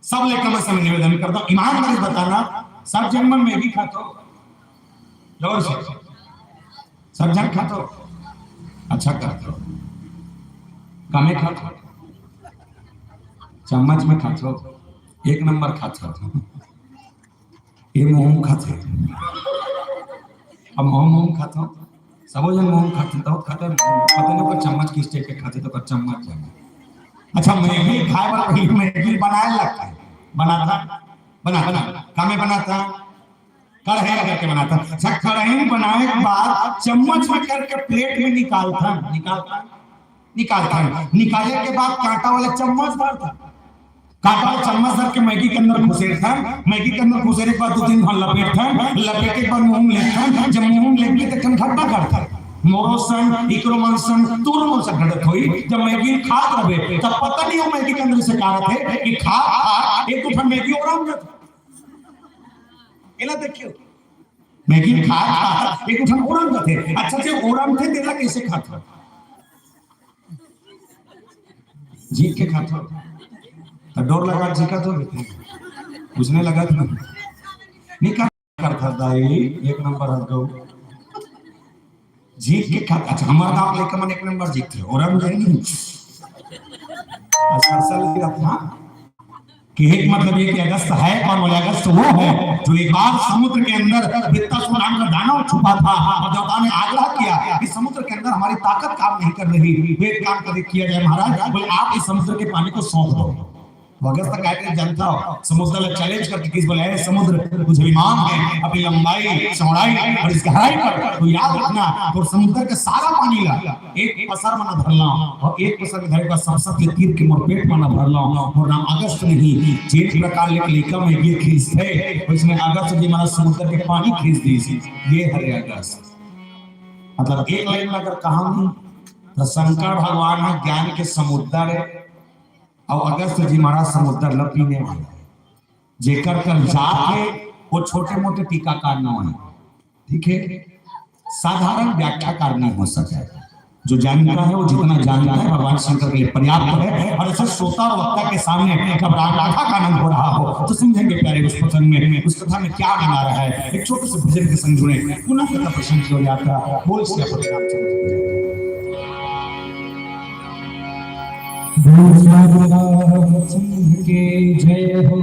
सब लेकर मैं समय निवेदन करता हूँ ईमानदारी बताना, सब जन मन मैगी खाते हो जोर से, सब जन खाते हो अच्छा खाते हो, कमे खाते हो, चम्मच में खाते हो, 1 नंबर खाते हो, ये मोम खाते हो, अब मोम खाते हो सब जन मोम खाते तो खाते पता नहीं को चम्मच किस टाइप के खाते तो चम्मच जाने। अच्छा मैगी खाए वाला पहले मैगी बनाए लगता है, बनाता बना बना कामे बनाता कढ़ाई करके बनाता, अच्छा कढ़ाई बनाने के बाद चम्मच में करके प्लेट में निकालता निकालने के बाद कांटा वाला चम्मच भरता, कांटा वाला चम्मच भर के मैगी के अंदर घुसेरता, मैगी के अंदर घुसेरे के बाद 2-3 घंटा लपेटे के बाद मुंह लेता, जब मुंह लेके तक घंटा करता मोरोसन इक्रोमनसन तुरमनसन घटत होई, जब मैगी खात रहे तब पता नहीं हो मैगी के अंदर से का है कि खा एक उठा मैगी और हम जाता एला देखियो मैगी खा एक उठा और हम थे, अच्छा से और हम थे तेरा कैसे खाता जीत के खाता तो डोर लगा जीका तो उसने लगा था नहीं करता दाई 1 नंबर हद गो जीत के खाता। अच्छा हमारा नाम लेकर मन 1 नंबर जीतते और हम जाएंगे कि एक मतलब ये कि अगस्त है कौन बोले अगस्त वो है जो एक बार समुद्र के अंदर बित्ता नाम का दानव छुपा था और देवता ने आग्रह किया कि समुद्र के अंदर हमारी ताकत काम नहीं कर रही, वे काम कर किया जाए महाराज, बोले आप इस समुद्र के पानी को सौंप दो। अगस्त का क्या जानता हो समुद्र ने चैलेंज करके किस बोले है समुद्र कुछ विमान है अपनी लंबाई चौड़ाई और इस गहराई पर तो याद रखना और समुद्र का सारा पानी ला एक पसर में भरना और एक पसर में धरे का सबसे तीर के मोरपेट में भरना और नाम अगस्त नहीं जेठ प्रकार लेकर में ये खींचते उसमें अगस्त जी माना समुद्र के पानी खींच दी ये हरे अगस्त। मतलब एक लाइन में अगर कहानी तो शंकर भगवान ज्ञान के समुद्र है और अगस्त जी महाराज समुद्र लपी ने जेकर कर जाके वो छोटे मोटे टीकाकार न है, ठीक है, साधारण व्याख्याकार नहीं हो सके। जो जानता है वो जितना जानता है भगवान शंकर के लिए पर्याप्त है। और ऐसे श्रोता और वक्ता के सामने जब राधा का आनंद हो रहा हो तो समझेंगे प्यारे उस प्रसंग में उस कथा में क्या बना रहा है। एक छोटे से भजन के संग जुड़े पुनः कथा प्रसंग हो जाता है। बोल श्री रामचंद्र के जय हो।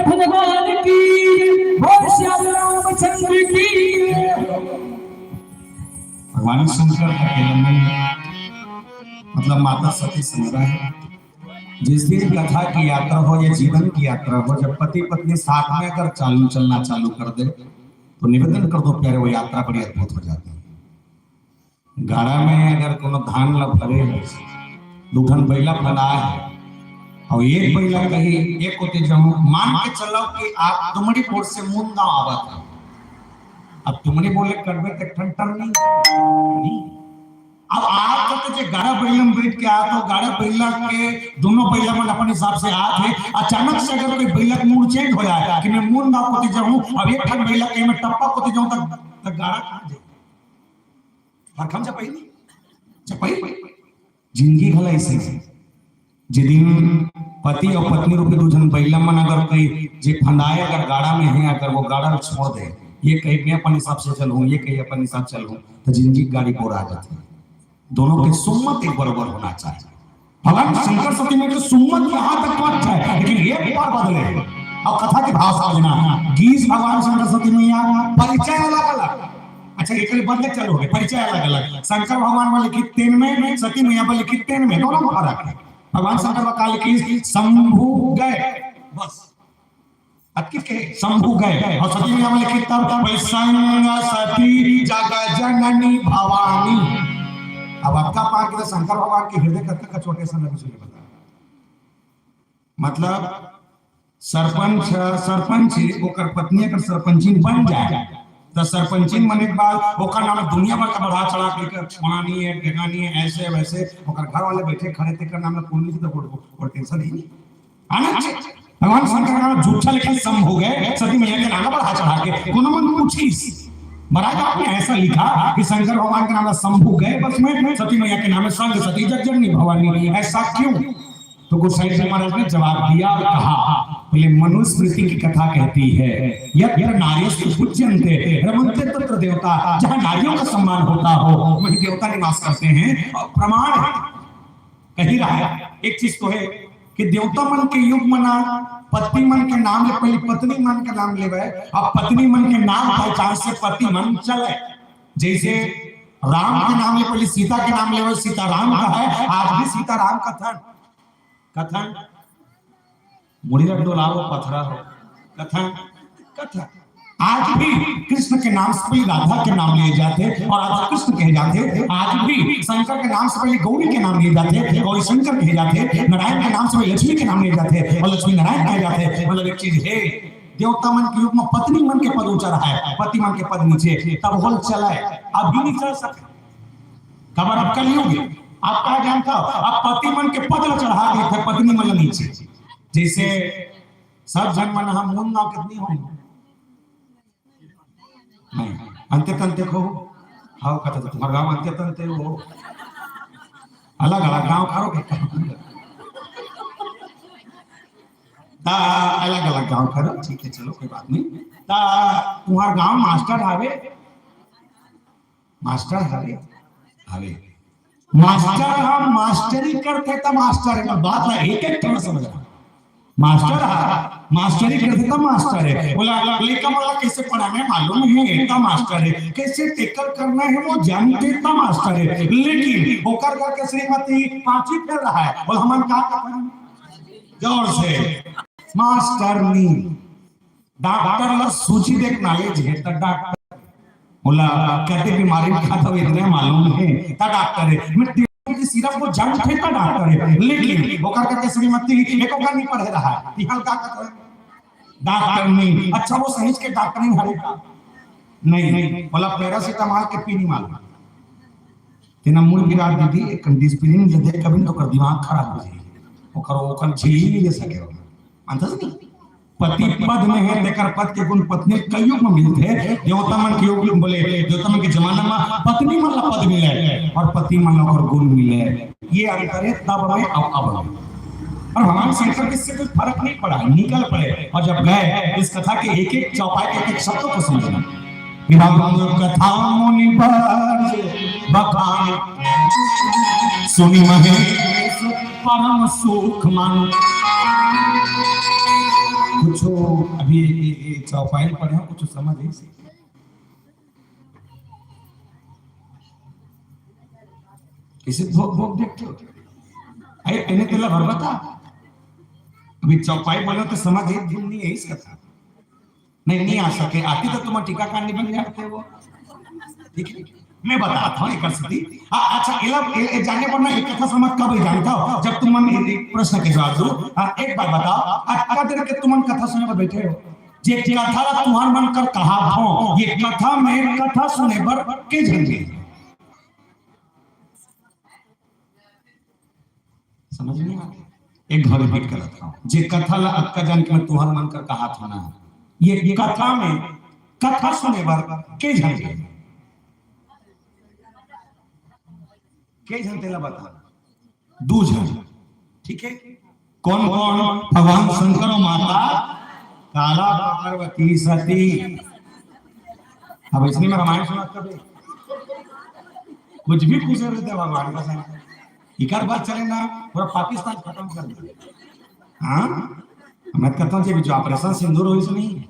भगवान की बोल श्याम रामचंद्र की। भगवान शंकर का जन्म मतलब माता सती संग्रह है। जिस दिन कथा की यात्रा हो या जीवन की यात्रा हो, जब पति पत्नी साथ में अगर चलना चालू कर दे तो निवेदन कर दो प्यारे, वो यात्रा बड़ी अद्भुत हो जाती है। गाड़ा में अगर कोनो धान ल भरे दूठन बैला फला है और एक बैला कहीं एक होते जाऊं, मान के चलो कि आप तुमड़ी पोर से मुंदा आवत है, अब तुमड़ी बोले करबे तक ठन ठन नहीं। अब आप तो जो गाड़ा बैला में बैठ के आ तो गाड़ा बैला के दोनों बैला में अपन हिसाब से आ थे, अचानक से अगर कोई बैला का मूड चेंज हो जाए कि मैं मुंदा कोते जाऊं, अब एक ठन बैला के मैं टप्पा कोते जाऊं तक गाड़ा कहां जाए। और हम चपाई जिंदगी भला ऐसे जिदिन पति और पत्नी रूपी दूजन बैला मन अगर कोई जे फंदाए अगर गाड़ा में है, अगर वो गाड़ा छोड़ दे, ये कहीं मैं अपन हिसाब से चलूं, ये कहीं अपन हिसाब चलूं, तो जिंदगी गाड़ी को आ जाती है। दोनों की सुम्मत एक बराबर होना चाहिए। भगवान शंकर सती में तो सुम्मत यहाँ तक पहुंच है, लेकिन एक बार बदले और कथा की भाव समझना। गीस भगवान शंकर सती में यहाँ परिचय अलग अलग, अच्छा एक बदले चलोगे, परिचय अलग अलग। शंकर भगवान वाले की 3 में, सती मैया वाले की 3 में, दोनों में फर्क है। भगवान शंकर काल की शंभु गए, बस अटकी के शंभु गए, और सती मैया वाले की तब संग सती जगत जननी भवानी। अब आपका पाक के शंकर भगवान के हृदय कत्ते का छोटे सा नबी सुने बता, मतलब सरपंच ओकर पत्नी अगर सरपंचिन बन जाए तो सरपंचिन बने के बाद ओकर नाम दुनिया भर का बढ़ा चढ़ा के फलानी है ढेगानी है ऐसे वैसे, ओकर घर वाले बैठे खड़े तेकर नाम में पुण्य की तो और टेंशन ही नहीं आना। भगवान शंकर का झूठा लेकिन सम हो गए, सती मैया के नाम बढ़ा चढ़ा के कोनो मन पूछी महाराज आपने ऐसा लिखा कि शंकर भगवान के नाम शंभु गए, बस में सती मैया के नाम संग सती जगजननी भवानी, ऐसा क्यों? तो गोसाई जी महाराज ने जवाब दिया और कहा, बोले मनुस्मृति की कथा कहती है यत्र नार्यस्तु पूज्यन्ते रमन्ते तत्र देवता, जहां नारियों का सम्मान होता हो वहीं देवता निवास करते हैं। और प्रमाण कह ही रहा है, एक चीज तो है कि देवता मन के युग मना पति मन के नाम ले पहले पत्नी मन का नाम लेवे, अब पत्नी मन के नाम पहचान से पति मन चले। जैसे राम के नाम ले पहले सीता के नाम लेवे, सीता राम का है, आज भी सीता राम कथन मुड़ी डोलाओ पथरा हो कथन आज भी कृष्ण के नाम से पहले राधा के नाम लिए जाते और राधा कृष्ण कहे जाते। आज भी शंकर के नाम से पहले गौरी के नाम लिए जाते, गौरी शंकर कहे जाते। नारायण के नाम से पहले लक्ष्मी के नाम लिए जाते और लक्ष्मी नारायण कहे जाते। मतलब एक चीज है, देवता मन के युग में पत्नी मन के पद ऊंचा रहा है, पति मन के पद नीचे, तब होल चला है, अभी नहीं चल सकता। खबर अब कल होगी, आप क्या जानता हो, आप पति मन के पद चढ़ा देते, पत्नी मन नीचे। जैसे सब जन मन हम मून नाव कितनी हो नहीं अंत्य तंते को हाउ कहते तो तुम्हारा गांव अंत्य तंते हो अलग अलग गांव खाओ के अलग अलग गांव करो ठीक है चलो कोई बात नहीं तुम्हारा गांव मास्टर हावे मास्टर हावे हावे मास्टर हम मास्टरी करते तब मास्टर है बात है एक एक तरह समझ रहा मास्टर मास्टरी करते तब मास्टर है बोला लेकिन बोला कैसे पढ़ाना मालूम है तब मास्टर है कैसे टेकल करना है वो जानते तब मास्टर है लेकिन होकर करके श्रीमती पांचवी फेर रहा है बोला हम क्या जोर से मास्टर नी डॉक्टर ला सूची देख नॉलेज है तो डॉक्टर बोला कहते बीमारी का तो इतने मालूम है ता डॉक्टर है मैं की सिरप को जान थे ता डॉक्टर है लेकिन वो कर करके श्रीमती एको का नहीं पढ़े रहा है कि हल्का का डॉक्टर नहीं अच्छा वो सही के डॉक्टर नहीं हरेगा नहीं बोला पैरासिटामोल के पीनी मालूम तेना मूल विराट दीदी एक डिस्प्लिन जे दे कभी तो कर दिमाग खराब हो जाए वो करो वो कर झेल नहीं ले सके अंतस नहीं पति पद में है लेकर पद के गुण पत्नी कई युग में मिलते हैं देवता मन के युग बोले देवता मन के जमाना में पत्नी मन ला पद मिले और पति मन ला और गुण मिले ये अंतर है तब में अब और भगवान शंकर के इससे कोई फर्क नहीं पड़ा निकल पड़े और जब गए इस कथा के एक एक चौपाई के एक शब्दों को समझना कथा मुनि बखान सुनी महेश परम सुख मान कुछ अभी चौपाई पढ़े कुछ समझ है इसे भोग भोग देखते हो अरे इन्हें तेला भर बता अभी चौपाई बोलो तो समझ एक दिन नहीं है इस कथा नहीं आ सके आती तो तुम टीका कांडी बन जाते हो ठीक है मैं बताता हूँ एक स्थिति अच्छा ये जानने पर ना एक कथा समझ कब जानता हो जब तुम मन प्रश्न के जवाब दो एक बार बताओ अटका देर के तुम कथा सुने पर बैठे हो जे कथा तुम्हार मन कर कहा हो ये कथा में कथा सुने पर के झंझे समझ नहीं आता एक घर भेंट कर था जे कथा ला अटका जान के मैं तुम्हार मन कर कहा था ना ये कथा में कथा सुने पर के झंझे के जनतेला बता दो जन ठीक है कौन कौन भगवान शंकर और माता काला पार्वती सती अब इसलिए मैं रामायण सुना कभी कुछ भी पूछ रहे थे भगवान का संग इकार बात चले ना पूरा पाकिस्तान खत्म कर दिया हाँ मैं कहता हूँ जो ऑपरेशन सिंदूर हो नहीं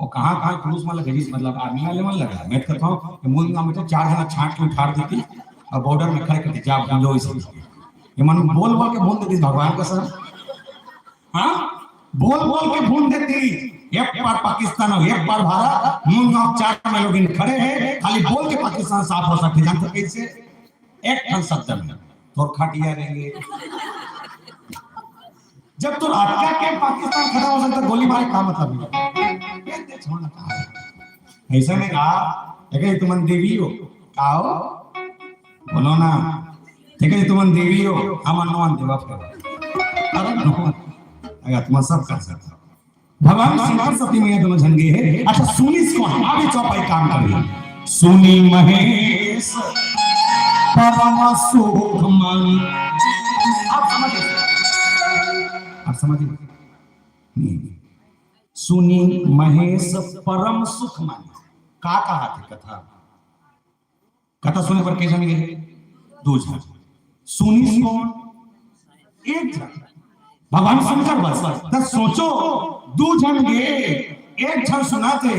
वो कहाँ क्रूज में लगे मतलब आर्मी वाले में लगा मैं कहता हूँ मूल गांव में 4 जना छाट के उठाड़ देती और बॉर्डर में खड़े करते जा लो इसे ये मन बोल के भून देती भगवान का सर हाँ बोल के भून देती एक बार पाकिस्तान और एक बार भारत मुंह 4 में लोग खड़े हैं खाली बोल के पाकिस्तान साफ हो सकते जानते कैसे एक ठन शब्द में तो खटिया रहेंगे जब तो अटका के पाकिस्तान खड़ा हो सकता गोली मारे का मतलब ऐसा नहीं कहा तुम देवी हो आओ बोलो ना ठीक है तुम देवी हो हम अनुमान देवा अरे अगर तुम सब कर सकते भगवान शंकर सती मैया दोनों जन गए हैं अच्छा सुनी कौन आगे चौपाई काम कर रही सुनी महेश परम सुख मन आप समझिए नहीं सुनी महेश परम सुख मन का कहा थे कथा सुने पर कैसे मिले 2 जन सुनी कौन एक जन भगवान शंकर बस तो सोचो 2 जन गए एक जन सुनाते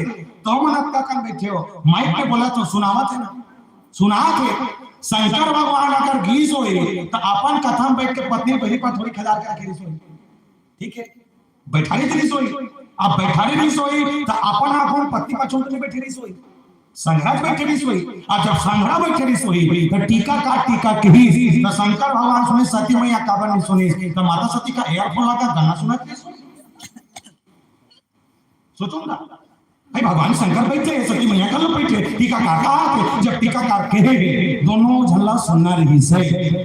तो मन आपका कर बैठे हो माइक पे बोला तो सुनावा थे ना सुना थे शंकर भगवान अगर घी सोए तो अपन कथा में बैठ के पत्नी पहली पर थोड़ी खिला के आखिर सोई ठीक है बैठारी थी सोई अब बैठारी नहीं सोई तो अपन आंखों पत्नी पर छोड़ के बैठी नहीं सोई संघरा बैठे नहीं सोई और जब संघरा बैठे नहीं सोई तो टीका के ही तो शंकर भगवान सुने सती मैया काबर नहीं सुनी तो माता सती का एयरफोन लगा गाना सुना सोचो ना भाई भगवान शंकर बैठे सती मैया का लोग बैठे टीकाकार कहा जब टीकाकार कहे दोनों झल्ला सुनना रही से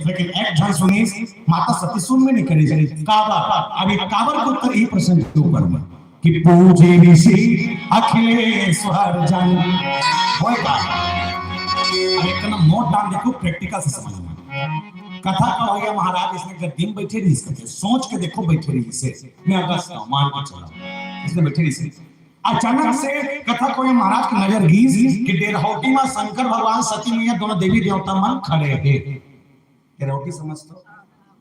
लेकिन एक झल सुनी माता सती सुन में नहीं करी काबर अभी काबर को उत्तर ये प्रश्न के ऊपर में कि पूजे ऋषि अखिलेश्वर जन होएगा एक ना मोट डाल देखो प्रैक्टिकल से समझना कथा का हो गया महाराज इसने गद्दी में बैठे रही इसके सोच के देखो बैठे रही से मैं अगस्त मान के चला इसने बैठे रही से अचानक से कथा को ये महाराज की नजर गीज कि डेरहौटी में शंकर भगवान सती मैया दोनों देवी देवता मन खड़े हैं डेरहौटी समझते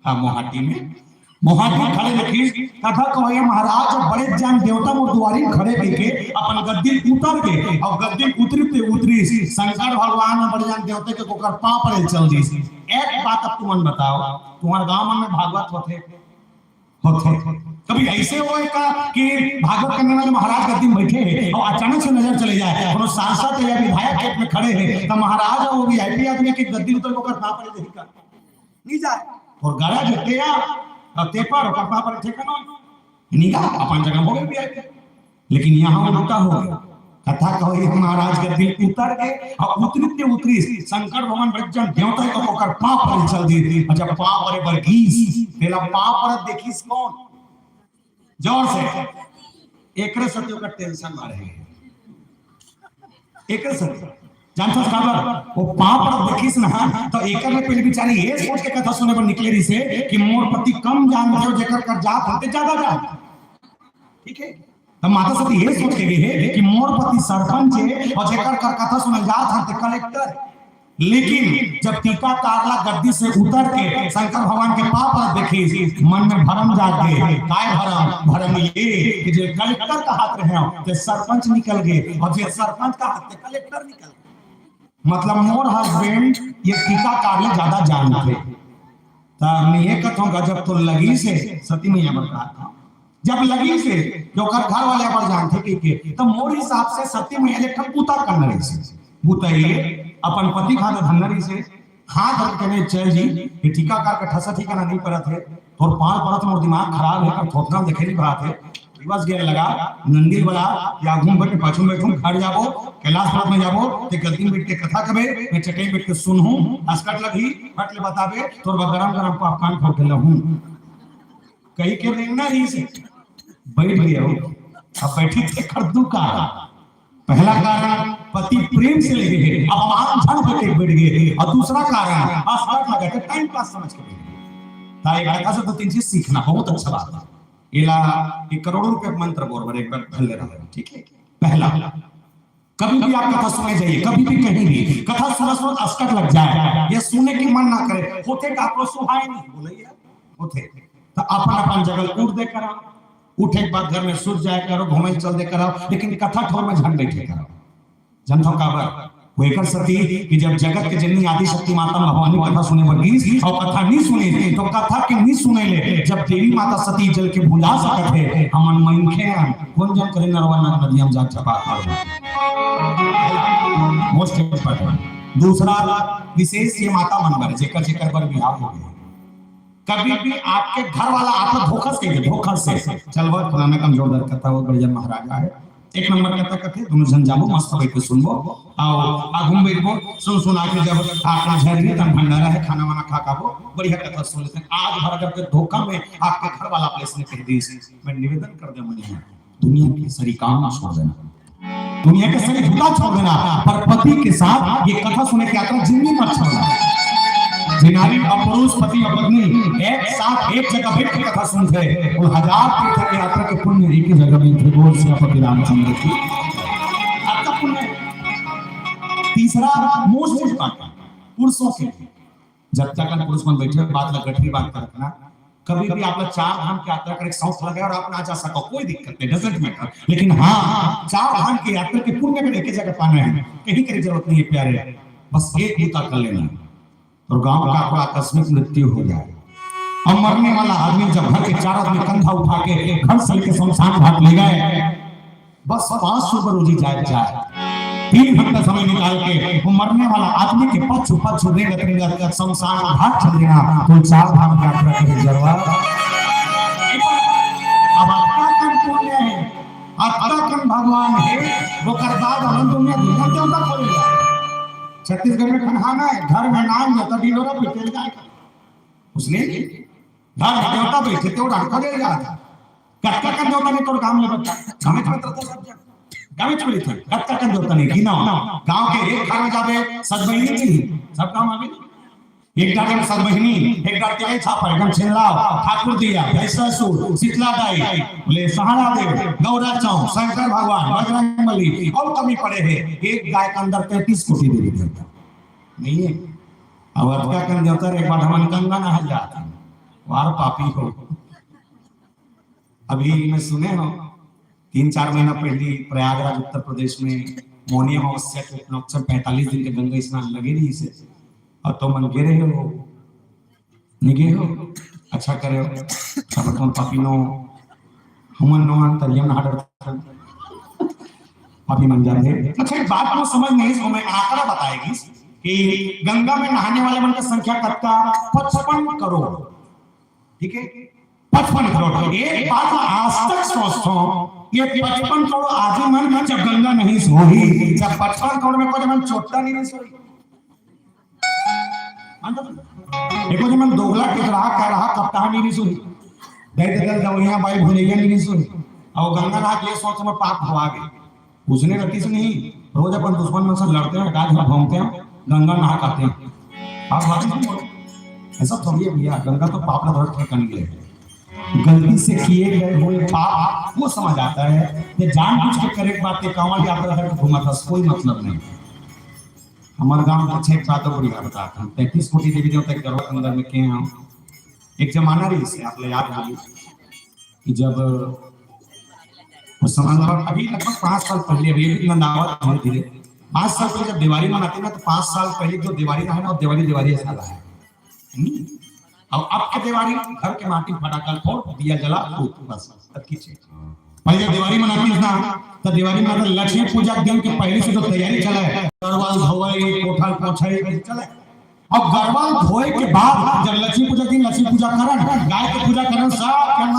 हाँ मोहाटी में मोहाटी खड़े देखी कथा को ये महाराज बड़े जान देवता मुर्दुआरी खड़े देखे अपन गद्दी उतर के और गद्दी उतरते उतरी शंकर भगवान और बड़े जान देवता के कोकर पांव पर चल दी एक बात अब तुम बताओ तुम्हारे गांव में भागवत होते कभी ऐसे हुए का कि भागवत करने वाले महाराज गद्दी में बैठे हैं और अचानक से नजर चले जाए और सांसद या विधायक खेत में खड़े हैं तो महाराज और वीआईपी आदमी के गद्दी उतर को कर पर देखा नहीं जाए और गला जते या तेपर और कपड़ा पर ठेका ना नहीं का अपन जगह हो गए वीआईपी लेकिन यहां उल्टा हो गया कथा कहो ये महाराज गद्दी उतर गए और उतरते उतरी शंकर भगवान बच्चन देवता को होकर पांव पर चल दी और जब पांव पर बरगीस पहला पांव पर देखिस कौन जोर से एकरे सत्य का टेंशन मारे हैं एकरे सत्य जानता काबर वो पांव पर देखिस ना तो एकर में पहले बेचारी ये सोच के कथा सुने पर निकले रही से कि मोर पति कम जान दो जेकर कर जात होते ज्यादा जान ठीक है तो माता सती ये सोच के गई है कि मोर पति सरपंच है और जेकर कर कथा सुने जात होते कलेक्टर लेकिन जब टीका कारला गद्दी से उतर के शंकर भगवान के पांव पर देखी मन में भरम जाग गए काय भरम ये कि जो कलेक्टर का हाथ रहे तो सरपंच निकल गए और जो सरपंच का हाथ कलेक्टर निकल गए मतलब मोर हस्बैंड ये टीका कारले ज्यादा जानते तब मैं ये कहता हूं गजब तो लगी से सती मैया बता था जब लगी से जो कर घर वाले पर जानते कि तो मोर हिसाब से सती मैया ले पूता करने रही से बुताइए अपन पति खाना धनरी से हाथ रख के चल जी ये टीकाकार का ठसा ठिकाना नहीं पड़ा थे और पांच परत में दिमाग खराब है थोतना देखे नहीं पड़ा थे बस गे लगा नंदी वाला या घूम बैठ पाछू बैठूं घर जाबो कैलाश पर्वत में जाबो ते गद्दी में बैठ के कथा कबे मैं चटई बैठ के सुनहूं अस्कट लगी फट ले बताबे तोर गरम गरम कान फोड़ के लहूं कहीं के रेंगना ही से बैठ गया अब बैठी थे खरदू का पहला कारण पति प्रेम से लगे हैं अब आप झन होके बैठ गए और दूसरा कारण अस्कट लगा के टाइम पास समझ के ताई गायका से तो तीन चीज सीखना बहुत अच्छा बात है इला 1 करोड़ रुपए मंत्र बोल एक बार भल ले रहा है ठीक है पहला कभी भी आप कथा सुने जाइए कभी भी कहीं भी कथा सुना अस्कट लग जाए ये सुनने की मन ना करे होते का आपको सुहाए नहीं बोलिए होते तो अपन अपन जगह उठ दे करा उठे के बाद घर में सूत जाए करो घूमे चल दे करो लेकिन कथा ठोर में झन बैठे करो जनता काबर वो एकर सती कि जब जगत के जननी आदि शक्ति माता भवानी कथा सुने वर्गीस और कथा नहीं सुने तो कथा के नहीं सुने ले जब देवी माता सती जल के भुला सकत है हमन मनखे कौन जन करे नरवा नदियां जा छपा मोस्ट इंपॉर्टेंट दूसरा विशेष ये माता मनबर जेकर जेकर पर बिहार हो गया कभी भी आपके घर वाला आपको धोखा से चलवा फलाना कमजोर करता वो बढ़िया महाराजा है एक नंबर कहता कहते दोनों जन जाबो मस्त बैठ के सुनबो आओ आगुम बैठबो सुना के जब आपका झरनी तन भंडारा है खाना वाना खा खाबो बढ़िया कथा सुन लेते आज भर अगर के धोखा में आपके घर वाला प्लेस ने कह दी मैं निवेदन कर दे मुझे दुनिया के सारी काम छोड़ देना दुनिया के सारे झूठा छोड़ देना पर पति के साथ ये कथा सुने के यात्रा जिंदगी मत छोड़ना जिनारी पुरुष पति और पत्नी एक साथ एक जगह बैठ के कथा सुनते और 1000 तीर्थ की यात्रा के पुण्य एक ही जगह में त्रिभुवन श्रीपति रामचंद्र की आपका पुण्य तीसरा मोस्ट इंपॉर्टेंट पुरुषों के लिए जब तक पुरुष मन बैठे बात लग गठरी बात करना कभी भी आप 4 धाम की यात्रा कर एक साउथ लगे और आप ना जा सको कोई दिक्कत नहीं डजंट मैटर लेकिन हां 4 धाम की यात्रा के पुण्य में एक ही जगह पाना है कहीं की जरूरत नहीं है प्यारे बस एक बूता कर लेना और गांव का कोई आकस्मिक मृत्यु हो जाए और मरने वाला आदमी जब घर के 4 आदमी कंधा उठा के घर से लेके शमशान घाट ले गए बस 500 रोजी जाए 3 घंटा समय निकाल के वो मरने वाला आदमी के पक्ष रेंगत शमशान घाट चल देना तो 4 धाम यात्रा की जरूरत अब आपका कौन पुण्य है आपका कौन भगवान है ओकर बाद हम दुनिया धीरे देवता खोलेगा। छत्तीसगढ़ में खनहाना है, घर में नाम जाता डिलोरा बैठे जाएगा उसने घर में देवता बैठे तो ढाका दे जाता कटका का देवता ने तो काम में बता हमें तो सब जगह गाँव में चली थी कटका का देवता ने गिना गांव के एक घर में जावे सब बहिनी थी सब काम आगे एक डाले में सब बहिनी एक डाल के छापा एकदम छेला ठाकुर दिया भैंसासुर शीतला दाई बोले सहारा देव गौरा चौं शंकर भगवान बजरंग बली और कमी पड़े हैं एक गाय के अंदर 33 कोटि देवी देवता नहीं है। अब अटका कर देवता एक बार हम गंगा नहा जाता वार पापी हो। अभी मैं सुने हो 3-4 महीना पहले प्रयागराज उत्तर प्रदेश में मौनी अमावस्या के अवसर 45 दिन के गंगा स्नान लगे रही से और तो मन गिरे हो नहीं गे हो अच्छा करे हो सब तुम पापीनो हमन नोन तरियम नहा डरता पापी मन जाते। अच्छा एक बात को समझ नहीं सो मैं आंकड़ा बताएगी कि गंगा में नहाने वाले मन की संख्या कत्ता 55 करोड़ ठीक है 55 करोड़। एक बात आज तक सोचता हूं ये 55 करोड़ आज मन जब गंगा नहीं सोई जब 55 करोड़ में कोई मन चोटता नहीं सोई देखो जी मन दोगला के रहा कह रहा कप्तान नहीं सुनी दे दे दवैया भाई भुलैया नहीं सुनी और गंगा नहा के सोच में पाप हवा गए पूछने रखी से नहीं रोज अपन दुश्मन मन से लड़ते हैं गाज घूमते हैं गंगा नहा करते हैं आप बात ऐसा थोड़ी है भैया गंगा तो पाप का धर्म ठेका नहीं है गलती से किए गए हुए पाप वो समझ आता है कि जानबूझ के करे बातें कांवड़ यात्रा करके घूमा था कोई मतलब नहीं। हमारे गांव में अच्छे बातों को बताता हूँ 33 कोटि देवी देवता के गर्भ अंदर में के हम एक जमाना रही से आप याद होगी कि जब उस समय अभी लगभग 5 साल पहले अभी नंदावत धीरे धीरे 5 साल पहले जब दिवाली मनाते ना तो 5 साल पहले जो दिवाली रहा ना दिवाली ऐसा रहा है और अब के दिवाली घर के माटी फटाकल फोड़ दिया जला बस पहले दिवाली मनाती है ना तो दिवाली में लक्ष्मी पूजा के दिन के पहले से जो तैयारी चला है गरबा धोए कोठा पोछे चले अब गरबा धोए के बाद जब लक्ष्मी पूजा दिन लक्ष्मी पूजा करन गाय के पूजा करन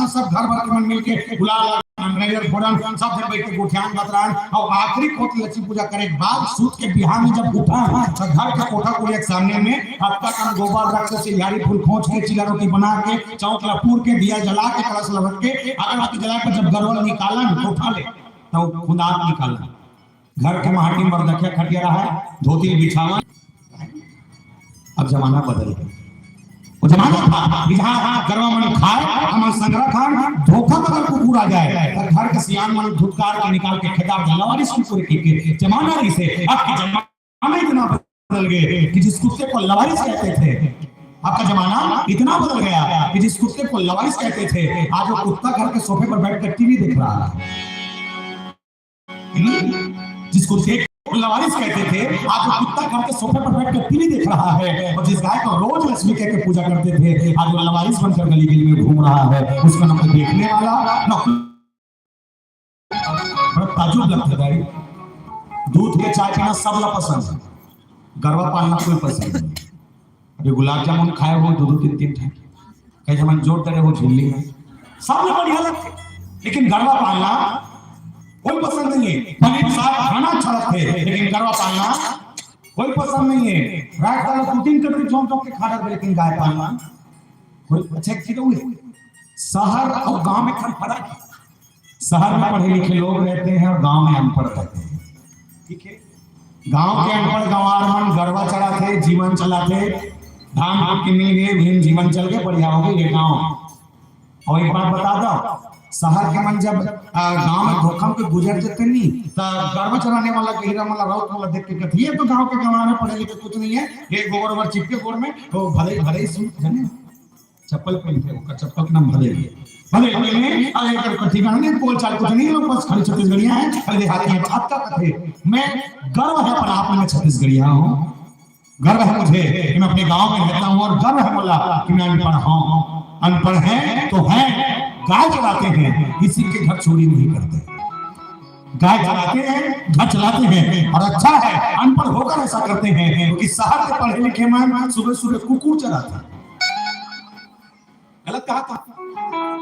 सब घर भर के मन मिल के गुलाल नरियल फोड़न सब जन बैठ के गोठियान बतरान और आखिरी कोट लक्ष्मी पूजा करे के बाद सूत के बिहान में जब उठा तो घर के कोठा को एक सामने में हफ्ता का गोबर रख के सिंगारी फूल खोज के चिला रोटी बना के चौक लपूर के दिया जला के कलश लगा के अगरबत्ती जला के जब गरवा निकालन तो उठा ले तो खुदा निकालन घर के माटी पर रखे खटिया रहा धोती बिछावा। अब जमाना बदल गया वो जमाना था जहां गरवा मन खाए हम संग्रह खान धोखा अगर कुकुर आ जाए और घर के सियान मन धुतकार के निकाल के खिताब लवारिस कुकुर के जमाना रही से अब के जमाना इतना बदल गए कि जिस कुत्ते को लवारिस कहते थे आपका जमाना इतना बदल गया कि जिस कुत्ते को लवारिस कहते थे आज वो कुत्ता घर के सोफे पर बैठ कर टीवी देख रहा है। जिसको लवारिस कहते थे आज वो कुत्ता घर के सोफे पर बैठ कर टीवी देख रहा है और जिस गाय को रोज लक्ष्मी कह के पूजा करते थे आज वो लवारिस बनकर गली गली में घूम रहा है। उसका ना कोई देखने वाला ना बड़ा ताजुब लगता है। दूध के चाय पीना सब ला पसंद है गरबा पालना कोई पसंद नहीं। अभी गुलाब जामुन खाए हो 2-3 ठाए कई जमान जोड़ करे हो झिल्ली में सब में बढ़िया लगते लेकिन गरबा पालना कोई पसंद नहीं है। पनीर साग खाना अच्छा लगता है लेकिन गरबा पालना कोई पसंद नहीं है। रात वाला कुकिंग करके चौंक के खाना लेकिन गाय पालना कोई अच्छा चीज हुई। शहर और गांव में फर्क है। शहर में पढ़े लिखे लोग रहते हैं और गांव में अनपढ़ रहते हैं ठीक है। गांव के अनपढ़ गंवार मन गरबा चलाते जीवन चलाते धान की मिल गए भीम जीवन चल गए बढ़िया हो गई ये गाँव। और एक बात बता दो शहर के मन जब गांव में धोखम के गुजर जाते नहीं तो गरबा चलाने वाला हीरा वाला राउत वाला देख के कहती है तो गांव के गंवार में पढ़े लिखे कुछ नहीं है एक गोबर वर चिपके गोर में तो भले भले सूट जाने चप्पल पहनते उसका चप्पल का नाम भले भले में अरे कथी गाने बोल चाल कुछ नहीं है बस खाली छत्तीसगढ़िया है खाली देहाती है। आपका कथे मैं गर्व है पर आप में छत्तीसगढ़िया हूं गर्व है मुझे कि मैं अपने गांव में रहता हूं और गर्व है बोला कि मैं अनपढ़ हूं। अनपढ़ है तो है गाय चलाते हैं किसी के घर चोरी नहीं करते गाय चलाते हैं घर चलाते हैं और अच्छा है अनपढ़ होकर ऐसा करते हैं क्योंकि शहर के पढ़े लिखे में सुबह सुबह कुकुर चलाता गलत कहा था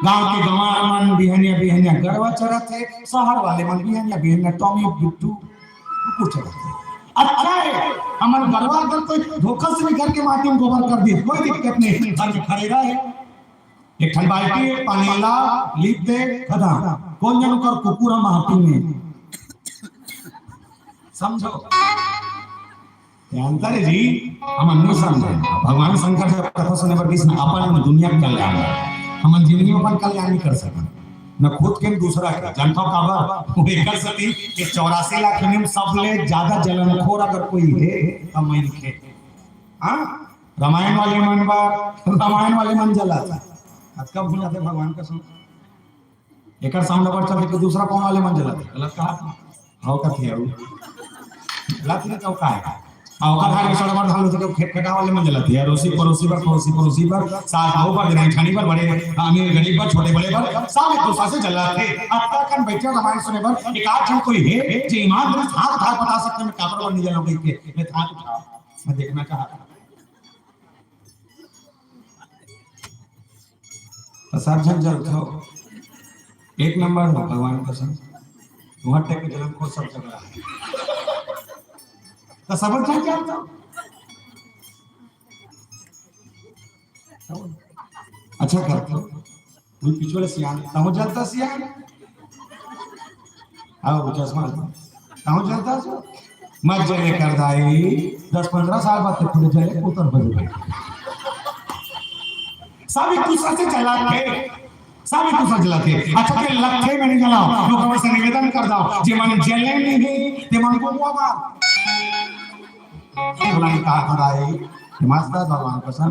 गांव के गंवार मन बिहनिया बिहनिया गरवा चरत है, शहर वाले मन बिहनिया बिहनिया टॉमी बिट्टू कुछ चरत है। अच्छा है हमारे गरवा अगर कोई धोखा से भी घर के माटी में गोबर कर दे कोई दिक्कत नहीं, घर में खड़े रहे एक ठन बाल्टी पानी ला लीप दे खदा कौन जन कर कुकुरा माटी में समझो अंतर है जी। हम अन्य समझे भगवान शंकर से कथा सुनने पर किसी अपन दुनिया का कल्याण हम जिंदगी में अपन कल्याण नहीं कर सके न खुद के दूसरा का जनता का वो एक कर सकती कि 84 लाख में सब ले ज्यादा जलनखोर अगर कोई है तो मैं लिखे हाँ रामायण वाले मन जला था आज कब भूल जाते भगवान का सुन एक सामने पर चलते कि दूसरा कौन वाले मन जला था गलत कहा हाउ का थे गलत नहीं तो का है आओ का भाई सड़ मर धान तो खेटा वाले मन जलाती है रोसी पड़ोसी पर साथ आओ पर दिन छानी पर बड़े अमीर गरीब पर छोटे बड़े पर सब एक दूसरे से जलाते अब तक बैठे रामायण सुने पर एक आध जन कोई है जो ईमानदारी हाथ उठा बता सकते मैं काबर पर नहीं जलाऊंगा के मैं हाथ उठा मैं देखना चाहता तो सब जन जलते हो एक नंबर हो भगवान कसम वहां टेक के जन्म को सब जगह तो समझ जाए क्या था अच्छा करते हो वो पिछले सियान समझ जाता सियान आओ चश्मा समझ जाता जो मत जले कर दाई 10-15 साल बाद तक खुद जले उतर बजे सब एक दूसरे से जलाते सब एक दूसरे जलाते अच्छा के लक्ष्य में नहीं जलाओ लोगों से निवेदन कर दो जे मन जले नहीं ते मन को हुआ बोलाने कहा कराए मास्टर भगवान कसम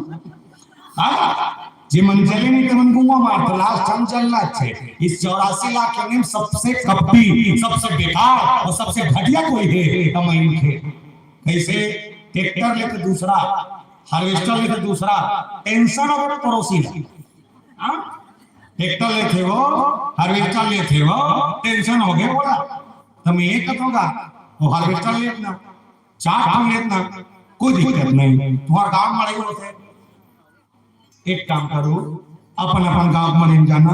जे मन जले नहीं ते मन गुंगा मार तो लास्ट हम चलना छे इस 84 लाख के नेम सबसे कपटी सबसे बेकार और सबसे घटिया कोई है हम इनके कैसे ट्रैक्टर लेके दूसरा हार्वेस्टर लेके दूसरा टेंशन और पड़ोसी हां ट्रैक्टर लेते हो हार्वेस्टर लेते हो टेंशन हो गया बोला तुम ये कहोगा वो हार्वेस्टर लेना चार हम लेना कोई दिक्कत नहीं तुम्हारा काम मरे होते एक काम करो अपन अपन गांव में जाना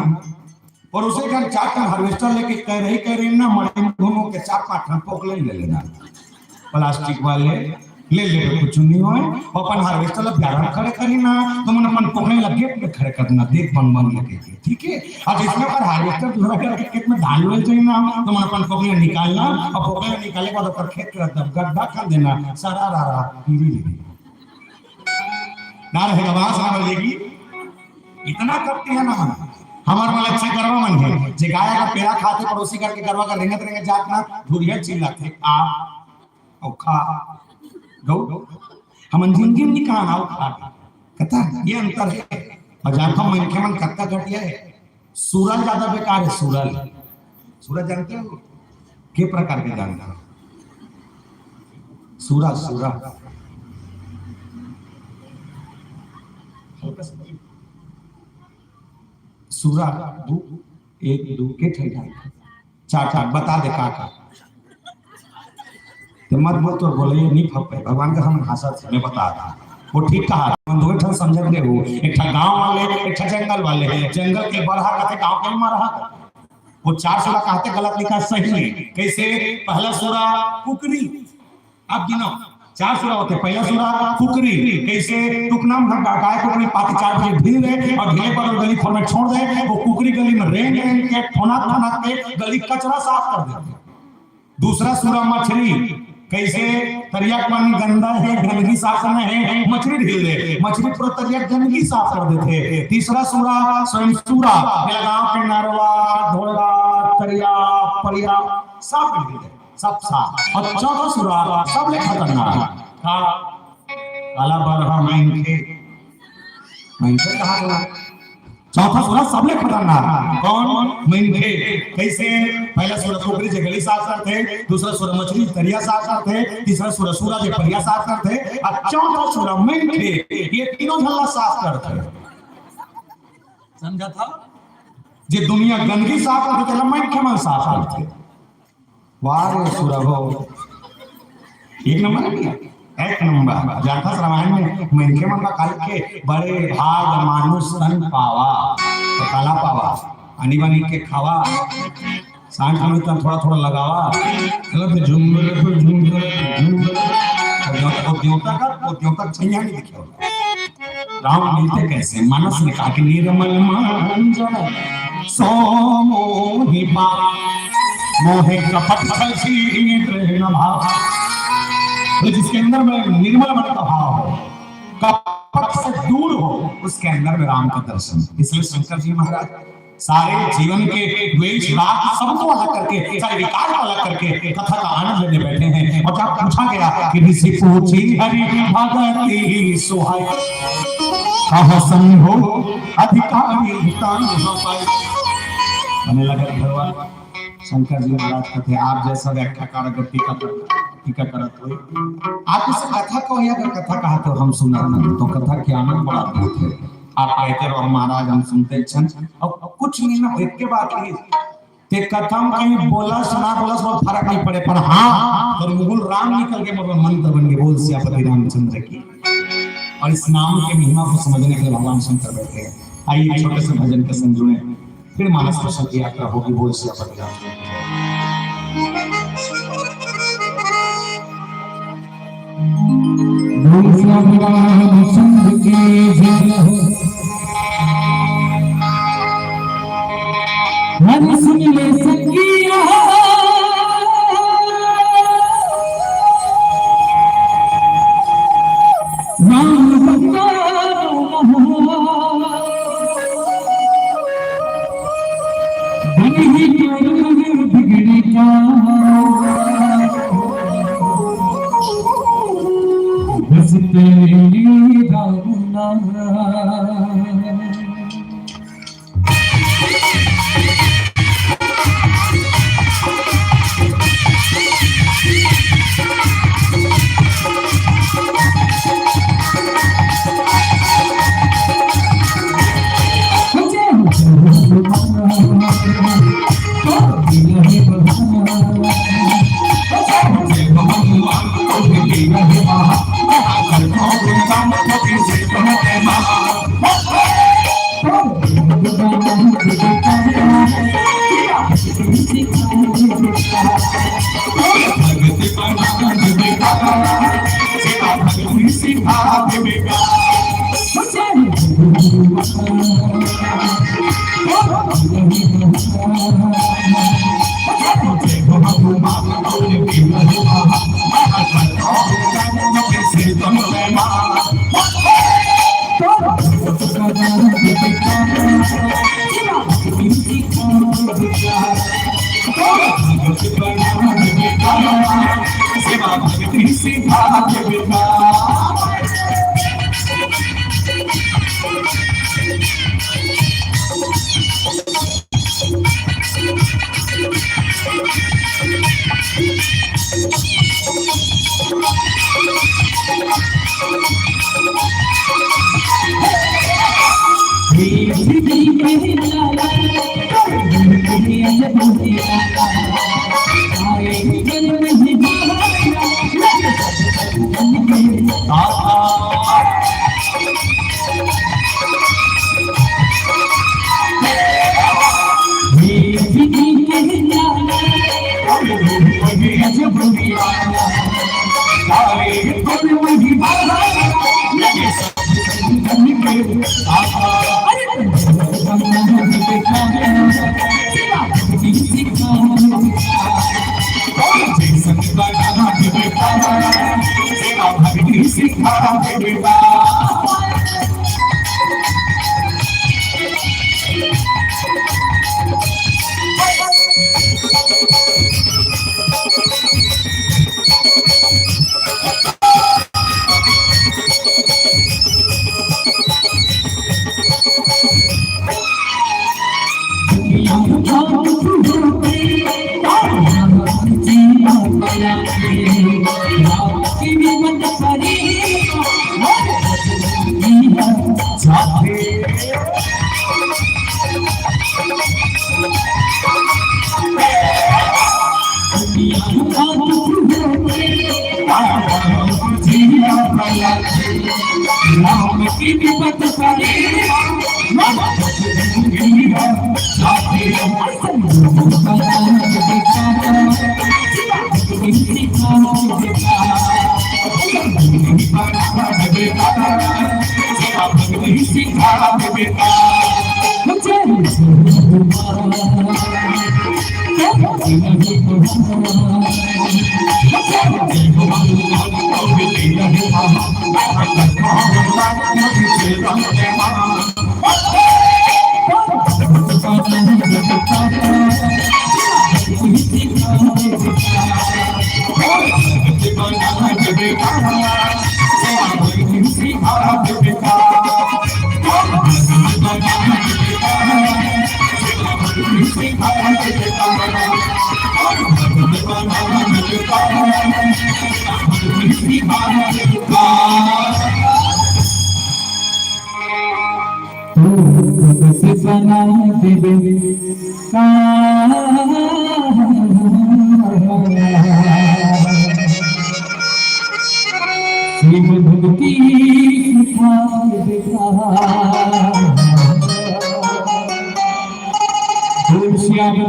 और उसे घर चार का हार्वेस्टर लेके कह रही ना मरे दोनों के 4-5 टन पोकले ले लेना प्लास्टिक वाले ले कुछ नहीं हो अपन हार्वेस्टर ला प्यारा खड़े करी ना तो मन अपन पोकले लगे पे खड़े करना देख मन लगे ठीक है और इसमें पर हार्वेस्टर दूसरा करके खेत में धान ले जाए ना तो मन अपन पोकले निकालना और पोकले निकाले के बाद ऊपर खेत के गड्ढा कर देना सारा रारा पीरी ना रहेगा वहां सामने लेगी इतना करते हैं ना हमारे वाले अच्छे गरवा मन है जे गाय का पेड़ा खाते पड़ोसी करके गरवा का रेंगत जात ना धुरिया चिल्लाते आ औ खा गौ हम जिंदगी में कहां आओ खा कहता ये अंतर है और जानता मन के मन कत्ता घटिया है सूरज ज्यादा बेकार है सूरज जानते हो के प्रकार के जानते हो सूरज दो एक दो के ठेका चार बता दे का तो मत बोल तो बोले ये नहीं फपे भगवान का हम भाषा से मैं बता था वो ठीक कहा हम दो ठन समझ रहे हो एक गांव वाले एक जंगल वाले जंगल के बरहा कहते गांव के में रहा वो 4 सूरा कहते गलत लिखा सही नहीं कैसे पहला सूरा कुकरी अब गिनो 4 सूरा होते पहला सूरा कुकरी कैसे टुकनाम घंटा गाय कुकरी पाती 4 बजे ढील दे और ढीले पर गली खोल में छोड़ दे वो कुकरी गली में रेंग के ठोना के गली कचरा साफ कर दे दूसरा सूरा मछली कैसे तरियाक पानी गंदा है गंदगी साफ करना है मछली ढील दे मछली पूरा तरियाक गंदगी साफ कर देते तीसरा सूरा स्वयं सूरा गांव के नरवा ढोलवा तरिया परिया साफ कर देते सब साफ और चौथा सूरा सब ले खतरनाक का काला बरहा मैंके कहा गया चौथा सूरा सब ले खतरनाक कौन मैंके कैसे पहला सूरा कुकरी जे गली साफ करते दूसरा सूरा मछली तरिया साफ करते तीसरा सूरा जे परिया साफ करते और चौथा सूरा मैंके ये तीनों झल्ला साफ करते समझा था जे दुनिया गंदगी साफ करते थे मैंके मन साफ करते वारे सूरा हो एक नंबर है एक नंबर जाता रामायण में मनके मन काल के बड़े भाग मानुष तन पावा तो काला पावा अनि बनी के खावा सांझ में तो थोड़ा थोड़ा लगावा चलो तो झुमर वो देवता छैया नहीं दिखे राम मिलते कैसे मानस ने कहा कि निर्मल मंजन सोमोहि पा मोहे कपट छीन भाव तो जिसके अंदर में निर्मल मन का भाव हो कपट से दूर हो उसके अंदर में राम का दर्शन। इसलिए शंकर जी महाराज सारे जीवन के द्वेष राग सबको अलग करके सारे विकार को अलग करके कथा का आनंद लेने बैठे हैं। और जब पूछा गया कि ऋषि पूछी हरि भगति सुहाय कह संभो अधिकारी तान पाए बने लगा भगवान शंकर जी महाराज कहते आप जैसा व्याख्याकार अगर टीका करत हो आप इस कथा को या अगर कथा कहा तो हम सुना तो कथा के आनंद बड़ा अद्भुत है। आप कहते रहो महाराज हम सुनते छन और कुछ नहीं ना एक के बात है ते कथा में कहीं बोला सुना बोला सब फर्क नहीं पड़े पर हाँ और मुगल राम निकल के मतलब मंत्र बन के बोल सियापति रामचंद्र की और इस नाम के महिमा को समझने के लिए भगवान शंकर बैठे हैं। आइए छोटे से भजन के संग जुड़े फिर मानस दर्शन की यात्रा होगी बोल सियापति रामचंद्र की जय मन सुन ले सकिया नाम बिगड़ी का बस तेरी रामना नाम की विपत करे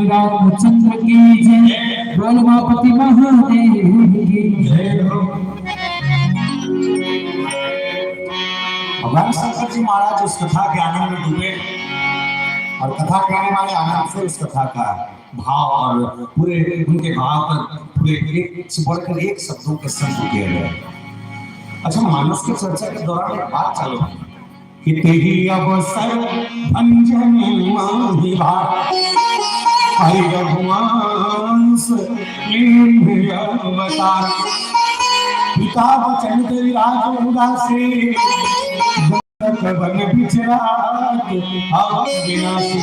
रामचंद्र की जय, बोल उमापति महादेव की जय। भगवान शंकर जी महाराज उस कथा के आनंद में डूबे और कथा कहने वाले आनंद से उस कथा का भाव और पूरे उनके भाव पर पूरे एक से बढ़कर एक शब्दों के संग किए गए। अच्छा, मानस की चर्चा के दौरान एक बात चालू कि तेरी अवसर भंजन माही भार हरि रघुवंश अवतार पिता वचन तेरी राज उदासी बन बिचरात अविनाशी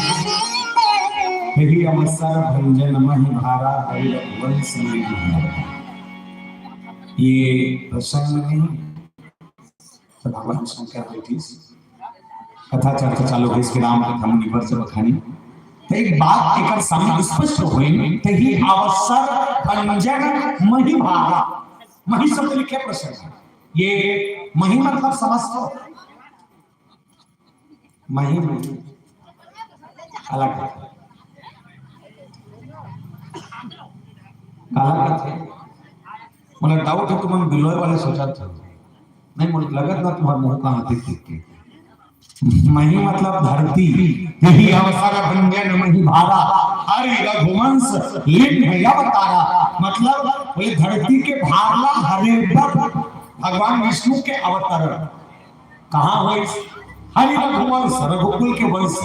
तेरी अवसर भंजन माही भारा हरि रघुवंश ये प्रसंग नहीं तो भगवान शंकर बैठी कथा चर्चा चालू है इसके नाम के हम निवर से बखानी तो एक बात एकर सामने स्पष्ट होई तो ही अवसर भंजन मही भारा मही शब्द लिखे प्रसंग ये मही मतलब समझो मही अलग है काला थे मुझे डाउट है तुम बिलोय वाले सोचा था नहीं मुझे लगत ना तुम्हारा मुंह कहां देख के मही मतलब धरती यही अवसर भंजन मही भारा हरि रघुवंश लिन है अवतारा मतलब ये धरती के भारला हरे पर भगवान विष्णु के अवतरण कहां हुए हरि रघुवंश रघुकुल के वंश।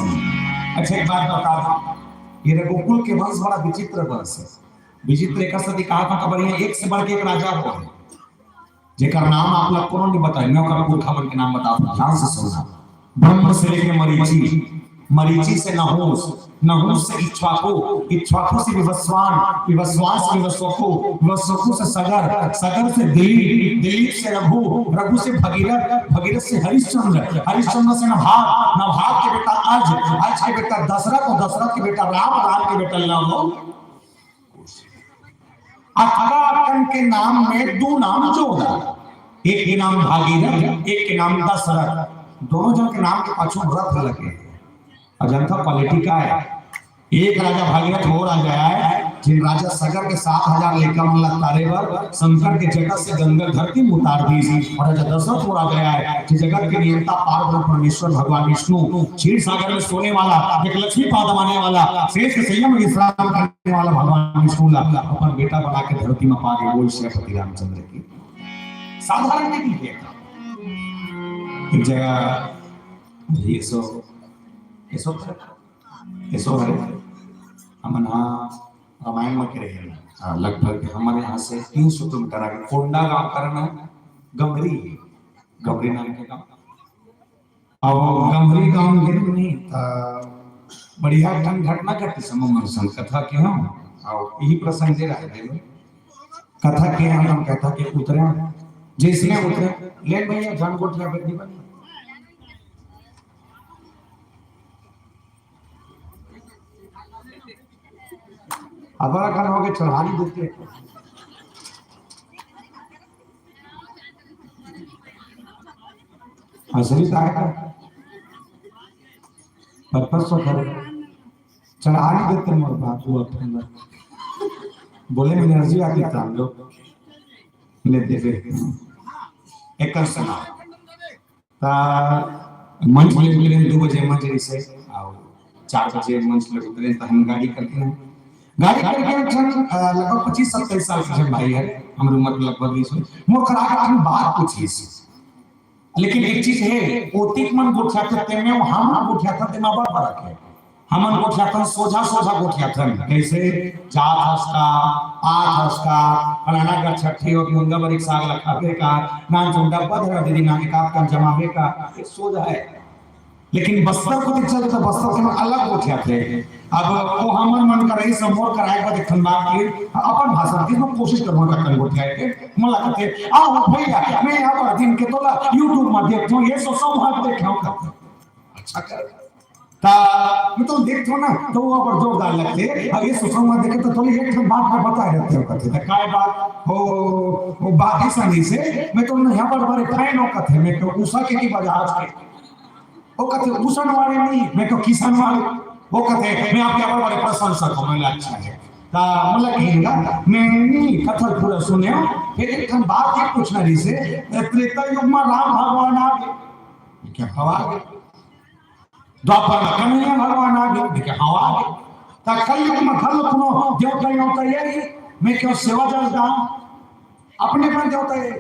अच्छा एक बात बता दो ये रघुकुल के वंश बड़ा विचित्र वंश है। विचित्र एक सदी कहा था बढ़िया एक से बढ़ के एक राजा हुआ है जेकर नाम आप लोग को नहीं बताए मैं ओकर पुरखा बन के नाम बता दूं ध्यान से सुनना। ब्रह्म से लेके मरीचि मरीचि से नहुस नहुस से इक्ष्वाकु इक्ष्वाकु से विवस्वान विवस्वान से विवस्वकु विवस्वकु से सगर सगर से दिलीप दिलीप से रघु रघु से भगीरथ भगीरथ से हरिश्चंद्र हरिश्चंद्र से नभाग नभाग के बेटा अर्ज अर्ज के बेटा दशरथ और दशरथ के बेटा राम राम के बेटा लव 18 के नाम में दो नाम जोड़ा एक के नाम भागीरथ एक के नाम दशरथ दोनों जन के नाम के पाछू रथ लगे और जनता क्वालिटी का है एक राजा भागीरथ हो राजा है जिन राजा सगर के 7000 लेकर मतलब तारेवर शंकर के जगत से गंगा धरती में उतार दी और राजा दशरथ हो गया है कि जगत के नियंता पार्वती परमेश्वर भगवान विष्णु क्षीर सागर में सोने वाला एक लक्ष्मी पाद माने वाला शेष के संयम में विश्राम करने वाला भगवान विष्णु अपना बेटा बना के धरती में पा गए बोल श्रीपति रामचंद्र की साधारण नहीं है एक जगह ये सो है हमना रामायण में करे लगभग हमारे यहाँ से 300 किलोमीटर आगे कोंडा गांव करना गमरी गमरी नाम के गांव और गमरी गांव में नहीं बढ़िया ढंग घटना घटी समूह कथा के हम और यही प्रसंग दे रहा है कथा के हम कहता कि उतरे जिसमें उतरे ले भैया जान गोटिया बेटी बनी अबरा खान हो के चढ़ानी देते असली का है पर्पस तो करे चढ़ा नहीं देते मोर बाप वो अपना बोले में एनर्जी आती था हम लोग लेते थे एक कर सना ता मंच में उतरे 2 बजे मंच से आओ 4 बजे मंच में उतरे तो हम गाड़ी करके लगभग 25-27 साल के भाई है हमर उम्र लगभग 20 मोर खरा के बात पूछी लेकिन एक चीज है ओतिक मन गोठिया करते में हम गोठिया करते में बड़ फर्क है हमन गोठिया कर सोझा गोठिया कर कैसे जात हसका आठ हसका फलाना का छठी और मुंगा बरिक साग लखावे का नान चुंडा पधरा दीदी नानी का काम जमावे का एक सोझा है लेकिन बस्तर को देख चले तो बस्तर से अलग गोठिया थे अब वो हमन मन कर रही समोर कराए को देखन बात के अपन भाषा की मैं कोशिश करूंगा कर गोठिया के मला कहते आओ भैया मैं अब दिन के तोला YouTube में देखतो ये सो सब हाथ देखाओ करते अच्छा कर ता मैं तो देखतो ना तो वो पर जोरदार लगते अब ये सोचो मत देखे तो थोड़ी एक बात मैं बता रहते हो कहते काय बात वो बात ही सही से मैं तो यहां पर बड़े फैन हो कहते मैं तो उषा के की बाजार के वो कहते उषा वाले नहीं मैं तो किसान वाले वो कहते मैं आपके बड़े प्रशंसक हूं मैं अच्छा है ता मतलब कहेगा मैंने कथा पूरा सुने फिर एक बात ये पूछना रही से त्रेता युग में राम भगवान आ गए क्या हवा गए द्वापर में कन्हैया भगवान आ गए क्या हवा गए ता कलयुग में खल कोनो देवता होता है मैं क्यों सेवा जलता अपने पर देवता है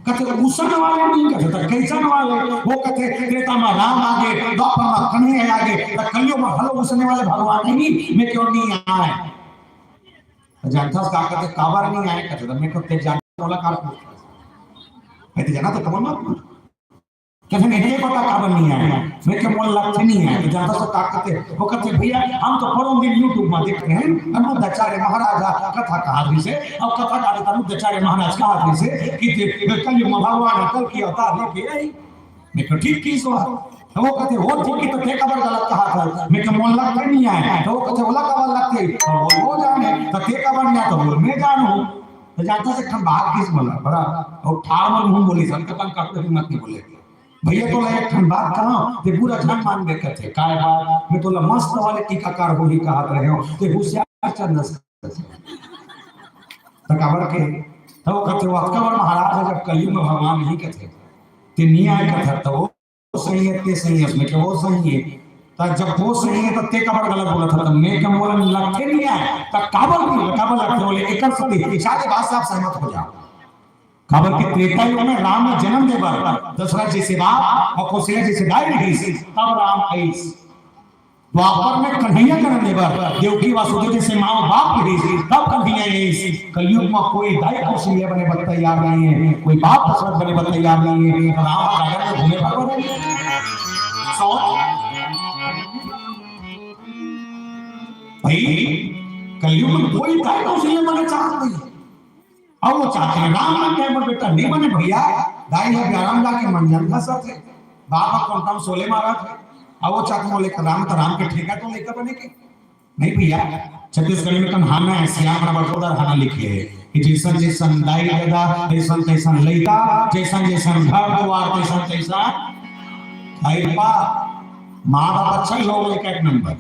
कहते उसन वाले नहीं कहते कैसन वाले वो कहते त्रेता में राम आ गए द्वापर में कन्हैया आ गए ता कलयुग में हलो उसने वाले भगवान नहीं मैं क्यों नहीं आए जानता का कहते काबर नहीं आए कहते मैं कहते जानता वाला कार कहते जाना तो कमल मत कहते नहीं पता काबर नहीं आए मैं के मोल लक्ष्य नहीं है जानता तो का कहते वो कहते भैया हम तो परों दिन YouTube में देख रहे हैं अनुद्धाचार्य महाराज कथा कहा से अब कथा का अनुद्धाचार्य महाराज कहा से कि कलयुग में भगवान कल की अवतार लेके आई मैं तो ठीक की सो वो कहते हो ठीक तो थे कबर गलत कहा था मैं के मोल लक्ष्य नहीं आए तो वो कहते ओला कबर लगते वो जाने तो थे कबर नहीं तो बोल मैं जानू तो जानता से हम बात किस बोला बड़ा और ठाड़ में मुंह बोली सब कपन का कोई मत नहीं बोले भैया तो एक ठन बात कहा ते पूरा जन मान देखे थे काय बात मैं तो मस्त वाले टीकाकार हो ही कहा रहे हो ते होशियार चंदस तकाबर के तो कहते वो अकबर महाराज जब कलयुग में भगवान नहीं कहते ते न्याय कथा तो सही है ते सही है उसमें के वो सही है ता जब वो सही है तो ते कबर गलत बोला था मैं के बोला लखे नहीं है ता काबर लखे बोले एकल सती शायद बात से आप सहमत हो जाओ काबर के त्रेता युग में राम ने जन्म दे बार दशरथ जी से बाप और कौशल्या जी से गाय रही थी तब राम आईस द्वापर में कन्हैया जन्म दे बार देवकी वासुदेव जी से मां बाप रही थी तब कन्हैया आईस कलयुग में कोई दाई कौशल्या बने बत तैयार नहीं है कोई बाप दशरथ बने बत तैयार नहीं है राम गागर में घूमे भगवान सो भाई कलयुग में कोई दाई कौशल्या बने चाहता नहीं अब वो चाहते हैं राम मन के पर बेटा नहीं बने भैया दाई है व्याराम जाके मंजन का साथ है बाप कौन काम सोले मारा थे अब वो चाहते बोले राम तो राम के ठेका तो लेकर बने के नहीं भैया छत्तीसगढ़ में कन्हाना है श्याम बड़कोदर हाना लिखे है कि जैसन जैसन दाई गदा जैसन तैसन लइका जैसन जैसन घर द्वार तैसन तैसा भाई बा मां बाप अच्छा लोग लेकर एक नंबर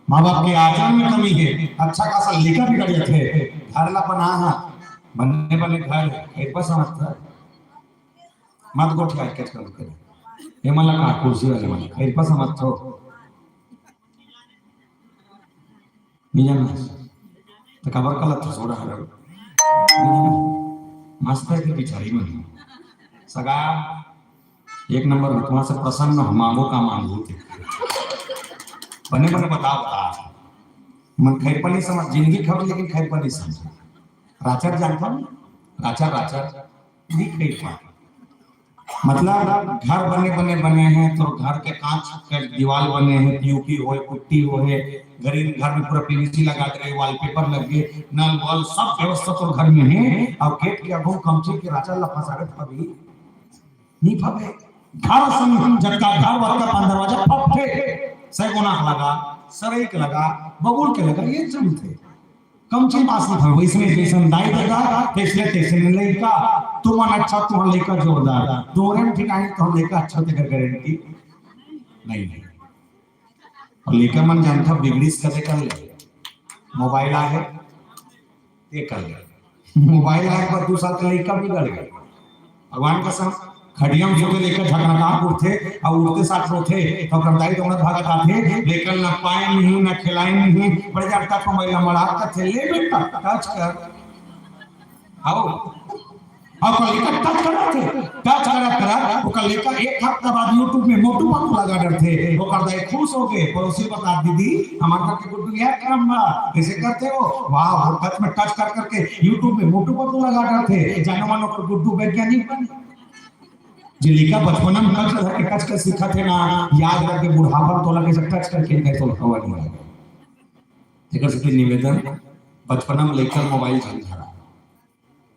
मां बाप के आचरण में कमी है अच्छा खासा लेकर भी गए थे घरला बना बनने वाले घर एक बार समझता है मत गोठिया कैच कर करे ये मला का कुर्सी वाले मला एक बार समझतो मिजान तो कबर कला तो सोडा हर मस्त है कि बिचारी में सगा एक नंबर में तुम्हारे से प्रसन्न मांगो का मांगो थे बने बने बताओ मन खैर पर नहीं समझ जिंदगी खबर लेकिन खैर पर नहीं समझ राचर जानता हूँ राचर मतलब घर बने हैं तो घर के कांच के दीवार बने हैं पीओपी हो पुट्टी हो है गरीब घर में पूरा पीवीसी लगा के वॉलपेपर लगे नल वॉल सब व्यवस्था तो घर में है और गेट के अगो कमचे के राचर ला फसारे फबी नहीं फबे घर संग जटका घर वाला का दरवाजा फपे सैगुना लगा सरेक लगा बबूल के लगा ये चम थे कम चीज पास नहीं था वैसने जैसन दाई दादा तेसले तेसने लड़का तुम अच्छा तुम लड़का जोरदार दोरे में ठिकाने तो लड़का अच्छा ते कर गारंटी नहीं है। और लड़का मन जानता बिगड़ीस कदे कर ले मोबाइल आ गए ये कर ले मोबाइल आए पर 2 साल का लड़का बिगड़ गया भगवान का सम खड़िया में सोते लेकर झगड़ा कहाँ उठते और उठते साथ रोते तो करदाई दौड़त भागत आते लेकिन न पाए नहीं न खिलाए नहीं बड़े जाता को महिला मरा का थे ले बेटा टच कर आओ और कल लेकर टच करा वो कल लेकर एक हफ्ता बाद यूट्यूब में मोटू पतलू लगा डरते वो करदाई खुश हो गए पड़ोसी बता दीदी हमारे के गुड्डू यह काम बा ऐसे करते हो वाह वो टच में टच कर करके यूट्यूब में मोटू पतलू लगा डरते जानो मानो कर गुड्डू वैज्ञानिक बने जिलिका बचपन में टच कर सीखा थे ना याद रख के बुढ़ापा तो लगे से टच करके नहीं तो हवा नहीं आएगा देखो से निवेदन बचपन में लेकर मोबाइल चल रहा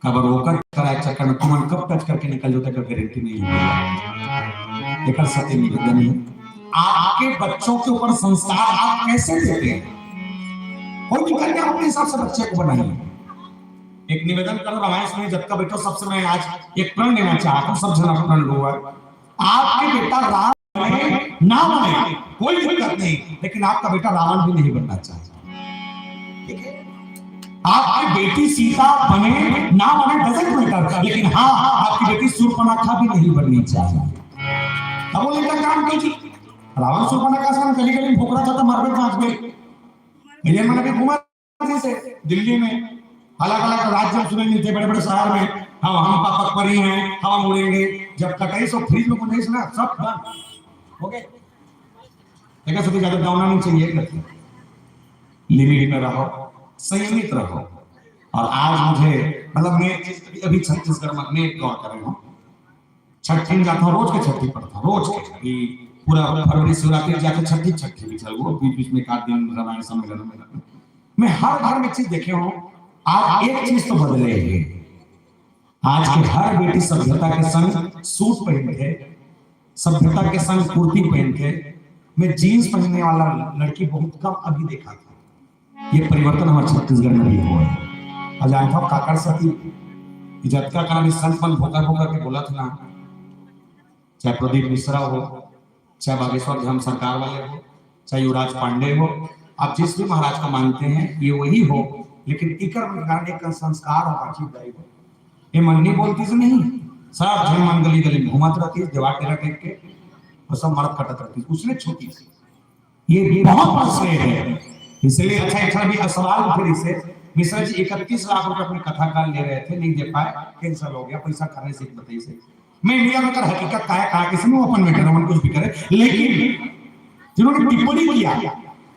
कबर होकर कराए चक्कर में तुम कब टच करके निकल जाते का गारंटी नहीं है देखो सत्य निवेदन है आपके बच्चों के ऊपर संस्कार आप कैसे देते हैं कोई भी करके अपने हिसाब से बच्चे को बनाइए। एक निवेदन करो रामायण में जब का बेटो सबसे मैं आज एक प्रण लेना चाहता हूं सब जना प्रण लो आपके बेटा राम बने ना बने कोई दिक्कत नहीं लेकिन आपका बेटा रावण भी नहीं बनना चाहिए ठीक है आपकी बेटी सीता बने ना बने डजंट मैटर लेकिन हाँ आपकी बेटी शूर्पणखा भी नहीं बननी चाहिए अब वो लेकर काम कीजिए रावण शूर्पणखा से गली गली में भोकड़ा था मरबे पांच में मैंने भी घुमा से दिल्ली में अलग अलग राज्य सुने नहीं थे बड़े बड़े शहर में हम पापा परी हैं हम उड़ेंगे जब कटाई सो फ्रिज में नहीं सुना सब बंद ओके देखा सबसे ज्यादा डाउना नहीं चाहिए लिमिट में रहो संयमित रहो। और आज मुझे मतलब मैं अभी छत्तीसगढ़ में एक गौर कर रहा हूँ छठ में जाता हूँ रोज के छठी पढ़ता रोज के अभी पूरा फरवरी शिवरात्रि जाके छठी भी चल वो बीच बीच में 1 दिन रामायण सम्मेलन में मैं हर घर में चीज देखे हूँ आज एक चीज तो बदले है आज की हर बेटी सभ्यता के संग सूट पहन के सभ्यता के संग कुर्ती पहन के मैं जीन्स पहनने वाला लड़की बहुत कम अभी देखा था। ये परिवर्तन हमारे छत्तीसगढ़ में भी हुआ है। अजानता काकर सती इज्जत का कारण संत मन भोकर भोकर के बोला था ना चाहे प्रदीप मिश्रा हो चाहे बागेश्वर धाम सरकार वाले हो चाहे युवराज पांडे हो आप जिस भी महाराज को मानते हैं ये वही हो लेकिन इकर में का संस्कार और बाकी दाई हो ये मन नहीं बोलती से नहीं सब जन मन गली गली घुमात रहती है दीवार टेरा टेक के और सब मरद कटत रहती उसने छोटी सी ये बहुत बड़ा है इसलिए अच्छा भी सवाल फिर इसे मिश्रा जी 31 लाख रुपए अपनी कथा काल ले रहे थे नहीं दे पाए कैंसिल हो गया पैसा खाने से बताइए से मैं इंडिया में कर हकीकत कहा किसी ने ओपन में कर मन कुछ भी करे लेकिन जिन्होंने टिप्पणी किया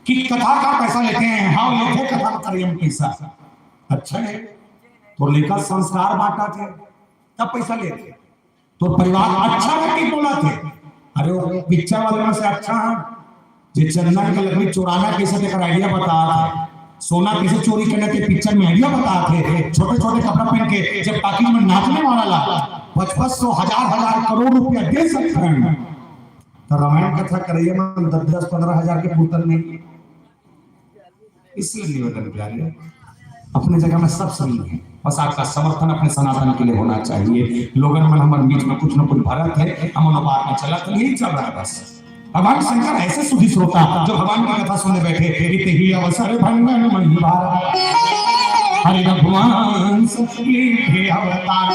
कि कथा का पैसा लेते हैं हाँ लेते कथा करिए पैसा अच्छा है तो लेकर संस्कार बांटा थे तब पैसा लेते तो परिवार अच्छा है कि बोला थे अरे वो पिक्चर वाले में से अच्छा है जो चंदन की लकड़ी चुराना कैसे देखकर आइडिया बता रहा सोना कैसे चोरी करने के पिक्चर में आइडिया बता थे छोटे छोटे कपड़ा पहन के जब पाकिज में नाचने वाला ला 5500 हजार करोड़ रुपया दे सकते हैं तो रामायण कथा करिए 10-15 हजार के पुतल नहीं इसलिए निवेदन प्यारे अपने जगह में सब सही है बस आपका समर्थन अपने सनातन के लिए होना चाहिए। लोगन मन हमारे बीच में कुछ न कुछ भरत है हम अनुपात में चला तो यही चल रहा है बस। भगवान शंकर ऐसे सुधी श्रोता जो भगवान की कथा सुनने बैठे इतने ही अवसर भंगन महिवारा हरि भगवान सतली अवतार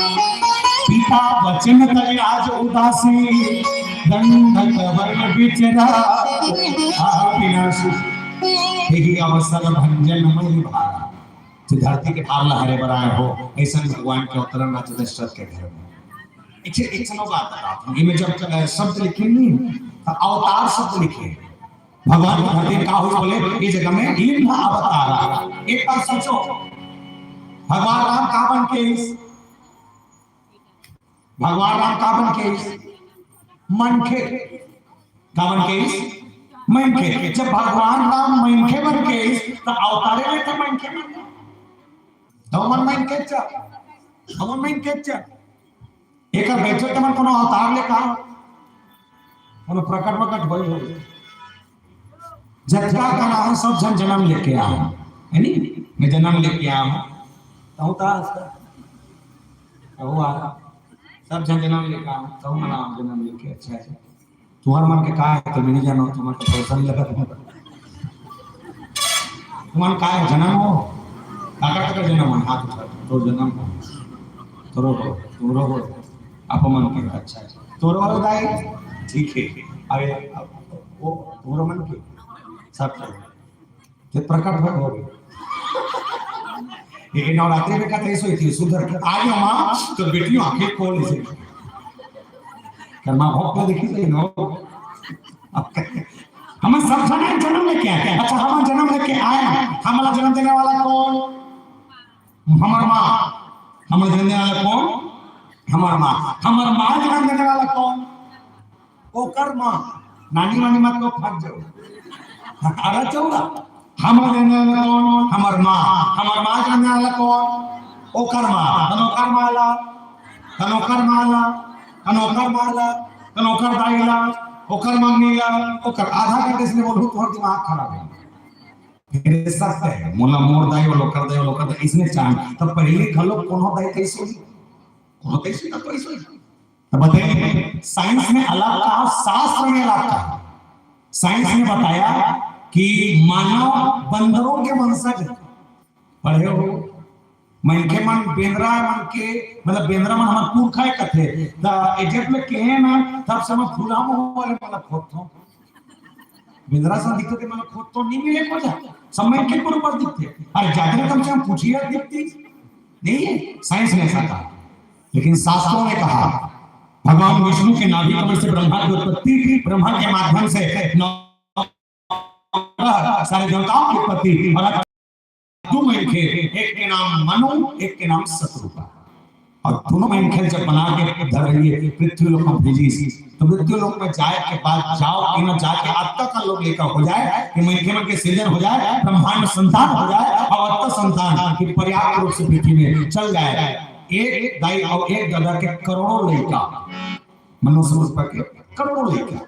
पिता वचन तले आज उदासी दंडक वर्ण विचरा अविनाशी यही अवसर भंजन महिवारा जो धरती के भार लहरे बराए हो ऐसा भगवान के अवतरण राजा दशरथ के घर में एक समय बात बता रहा हूं इनमें जब शब्द लिखे नहीं अवतार शब्द लिखे भगवान की धरती का हो बोले ये जगह में इन अवतार एक बार सोचो भगवान राम का बन के भगवान राम का बन के मनखे का बन के मनखे जब भगवान राम मनखे बन के तो अवतारे में थे मनखे बन मन मनखे चा हमन मनखे चा एक बैठे तमन कोनो अवतार ले का कोनो प्रकट होई हो जटका का नाम सब जन जन्म लेके आए है नहीं, मैं जन्म लेके आया हूँ कहूँ हुआ सब जन जन्म लेके आया हूँ कहूँ मना जन्म लेके अच्छा है तुम्हारा मन के कहा है तो मैंने जाना तुम्हारा तो पैसा नहीं लगा तुम्हारा कहा है जन्म हो काका का जन्म हो हाथ उठा तो जन्म हो तोरो हो तोरो हो अपमान के अच्छा है तोरो हो दाई ठीक है अरे वो तोरो मन के सब तो प्रकट हो गए लेकिन नवरात्रि में कहते ऐसे थी सुधर के आज मां तो बेटियों आंखें खोल से कर्मा भोग को देखी सही नो हम सब जन्म लेके आए अच्छा हम जन्म लेके आए हमारा जन्म देने वाला कौन हमार माँ हमारा जन्म देने वाला कौन हमार माँ जन्म देने वाला कौन ओकर माँ नानी वानी मत को फट जाओ अरे चौड़ा हमारा जन्म देने वाला कौन हमार माँ जन्म देने वाला कौन ओकर माँ तनोकर माला तनोकर दाईला ओकर मम्मीला ओकर आधा घंटे से बोलूं तो दिमाग खराब है मेरे साथ है मोला मोर दाई और ओकर दाई इसने चांद तब पहले खलो कोनो दाई कैसे तो ऐसे तब बताइए साइंस में अलग कहा शास्त्र में अलग कहा साइंस ने बताया कि मानव बंदरों के वंशज पढ़े हो मन के मन बेंद्रा मन के मतलब बेंद्रा मन हमार पुरखा कथे द एजेंट में कहे ना तब समय फूला में वाले वाला खोद तो बेंद्रा सा दिखते थे मतलब खोद तो नहीं मिले को जा समय के ऊपर दिखते अरे जागरण कम से कम पूछिए दिखती नहीं है साइंस ने ऐसा कहा लेकिन शास्त्रों ने कहा भगवान विष्णु के नाभि कमल से ब्रह्मा की उत्पत्ति ब्रह्मा के माध्यम से सारे देवताओं की उत्पत्ति और दो मनखेल एक के नाम मनु एक के नाम शत्रुपा और दोनों मनखेल जब बना के धर रही है पृथ्वी लोक में भेजी तो पृथ्वी लोक में जाए के बाद जाओ कि न जाके अब तक का लोग लेकर हो जाए कि मनखेल के सृजन हो जाए ब्रह्मांड संतान हो जाए और अब तक संतान की पर्याप्त रूप से पृथ्वी में चल जाए एक दाई और एक दादा के करोड़ों लड़का मनुष्य पर के करोड़ों लड़का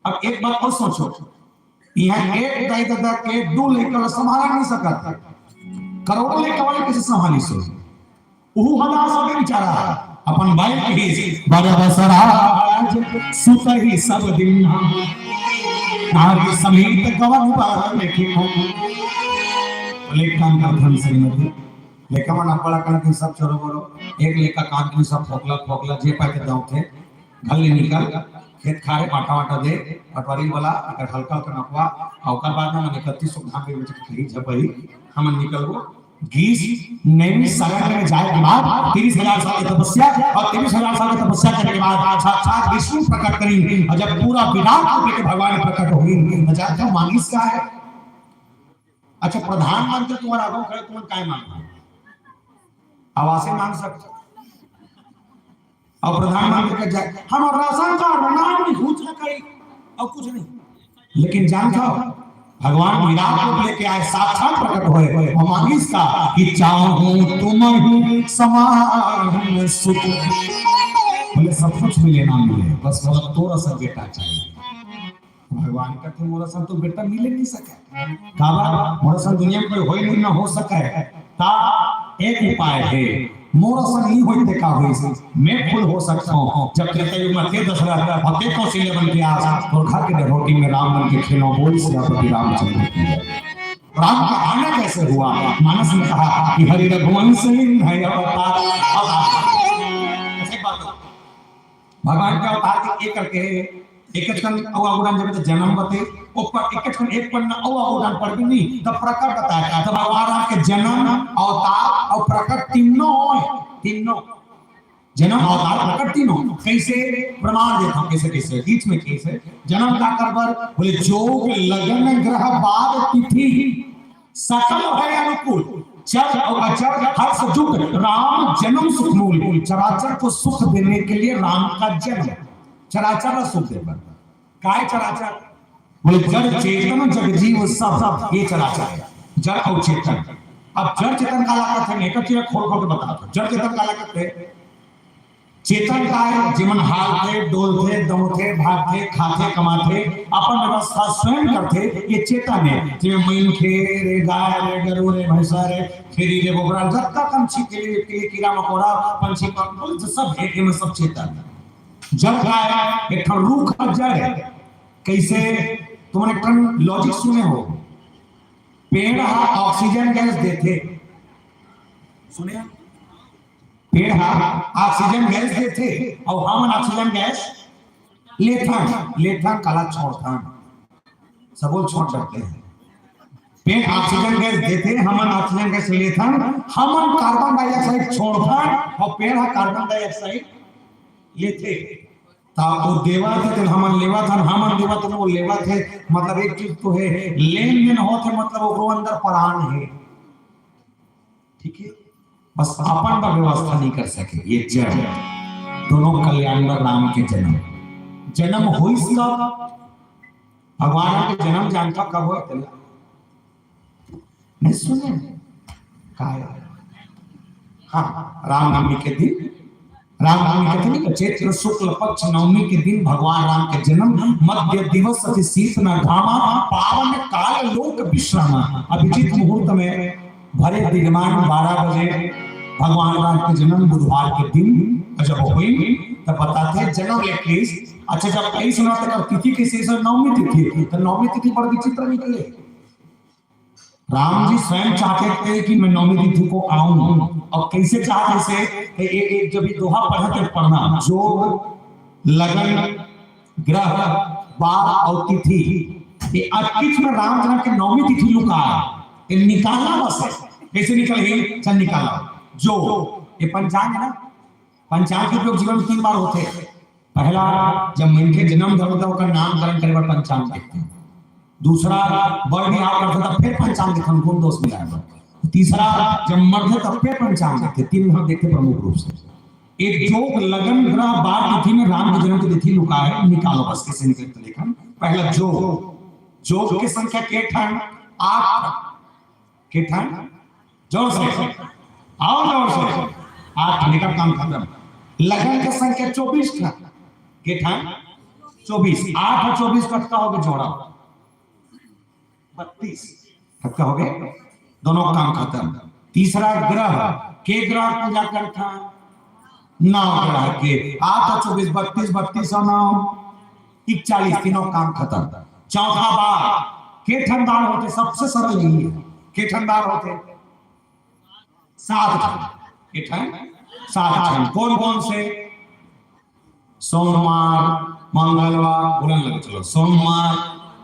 अब एक बात और सोचो यहाँ एक दाई दादा के दो लड़का संभाल नहीं सकता करोड़ों लेकर वाले कैसे संभाली सो ओहु हदास हो गए बेचारा अपन भाई के बड़ा बसराज सुत ही सब दिन नारी समेत गवन बार लेकिन लेकिन का धन से नहीं लेकिन मन अपना कन के सब चोरो बोलो एक लेका कान के सब फोकला जे पाए के दाव थे घर ले निकल खेत खारे पाटा वाटा दे पटवारी वाला अगर हल्का हल्का नपवा औका बाद में 31 धाम के बीच कहीं झपई हम निकलबो 20 नई सागर में जाए के बाद 30,000 साल की तपस्या और 23,000 साल की तपस्या करने के बाद साक्षात विष्णु प्रकट करेंगे और जब पूरा विराट रूप लेकर भगवान प्रकट होंगे हजार का मांगिस का है अच्छा प्रधानमंत्री तुम्हारा आगो खड़े तुम काय मांगो आवासे मांग सकते और प्रधानमंत्री का जाए हम राशन कार्ड नाम नहीं पूछ कहीं और कुछ नहीं लेकिन जानता हो भगवान विराट रूप लेके आए साक्षात प्रकट हुए और मांगिस का कि चाहूं तुम ही समान सुख बोले सब कुछ मिले ना मिले बस मोरा तोरा सा बेटा चाहिए भगवान का तो मोरा सा तो बेटा मिले नहीं सके काबा मोरा सा दुनिया में कोई होई नहीं ना हो सके ता एक उपाय है मोरा सा नहीं होते का होई से मैं फुल हो सकता हूं जब त्रेता युग में के दशरथ भक्ति कौशल्य बन के आया और घर के रोटी में राम बन के खेलो बोल सीतापति रामचंद्र की राम का आना कैसे हुआ मानस ने कहा कि हरि रघुवंश है अवतार भगवान का अवतार एक करके एक अवा उड़ान जब तो जन्म बते ऊपर एक पन्ना अवा उड़ान पड़ भी नहीं तब प्रकट बताया तब भगवान के जन्म अवतार और प्रकट तीनों जन्म अवतार प्रकट तीनों कैसे प्रमाण देखो कैसे बीच में कैसे जन्म का करबर बोले जोग लगन ग्रह बाद तिथि सकल है अनुकूल चर और अचर हर्ष दुख राम जन्म सुख मूल चराचर को सुख देने के लिए राम का जन्म चराचर सुख देवर काय चराचर बोले जड़ चेतन जगजीव सब ये चराचर है जड़ और चेतन अब जड़ चेतन का लागत है एक चीज खोल खोल के बता दो जड़ चेतन का लागत है चेतन का है जीवन हालते डोलते दौड़ते भागते खाते कमाते अपन व्यवस्था स्वयं करते, ये चेतन है। जिसमें मीन खे रे गाय रे गरु रे भैंसा रे खीरी रे बोबरा जत्ता पंछी के लिए कीड़ा मकोड़ा पंछी पक्षी सब है, इनमें सब चेतन है। जल का है एक रूख जड़ है। कैसे तुमने टन लॉजिक सुने हो, पेड़ ऑक्सीजन गैस देते, सुने पेड़ ऑक्सीजन गैस देते और हम ऑक्सीजन गैस लेथन काला छोड़थन सबो छोड़ सकते हैं। पेड़ ऑक्सीजन गैस देते, हम ऑक्सीजन गैस लेथन, हम कार्बन डाइऑक्साइड छोड़थन और पेड़ कार्बन डाइऑक्साइड लेते। वो देवा थे हमन लेवा था, हमन देवा थे वो लेवा थे। मतलब एक चीज तो है लेन देन होते, मतलब वो अंदर प्राण है, ठीक है। बस अपन पर व्यवस्था नहीं कर सके। ये जड़ दोनों कल्याण राम के जन्म हुई कब, भगवान के जन्म जानता कब हुआ नहीं सुने का? हाँ, रामनवमी के दिन, रामनवमी के दिन चैत्र शुक्ल पक्ष नवमी के दिन भगवान राम के जन्म। मध्य दिवस अति शीत न घामा, पावन काल लोक विश्राम। अभिजीत मुहूर्त में भरे दिगमान 12 बजे भगवान राम के जन्म बुधवार के दिन जब हुई तब बताते जन्म 21। अच्छा, जब 23 तक तिथि के शेष नवमी तिथि, तो नवमी तिथि पर विचित्र निकले। राम जी स्वयं चाहते थे कि मैं नवमी तिथि को आऊं, और कैसे चाहते से एक जब दोहा पढ़ना जो लगन ग्रह वार और तिथि, ये 21 में राम जन्म के नवमी तिथि लुका है, ये निकालना बस है। कैसे निकलेगी? चल निकाला। जो ये पंचांग है ना, पंचांग के उपयोग जीवन में 3 बार होते हैं। पहला जब मन के जन्म धर्म का नामकरण करे पंचांग देखते हैं। दूसरा बर्थ करते तब फिर पंचांग देखते, कौन दोष मिला। तीसरा जब मरते तब फिर पंचांग देखते। 3 हम देखते प्रमुख रूप से। एक जोग लगन ग्रह बार तिथि में राम के जन्म की तिथि लुका है, निकालो बस कैसे निकलते लेखन। पहला जोग की संख्या के ठन 8 के ठन, जोर से आओ जोर से 8 निकल काम खत्म। लगन की संख्या 24 था के ठन 24, 8 और 24 कटका हो गया जोड़ा 32 कटका हो गए, दोनों काम खत्म। तीसरा ग्रह के ग्रह पूजा करता 9 ग्रह के 8 और 24 32 32 और 9 41 तीनों काम खत्म। चौथा बार के ठंडार होते, सबसे सरल यही है। के ठंडार होते 7 कौन कौन से? सोमवार मंगलवार, बोलने लगे चलो, सोमवार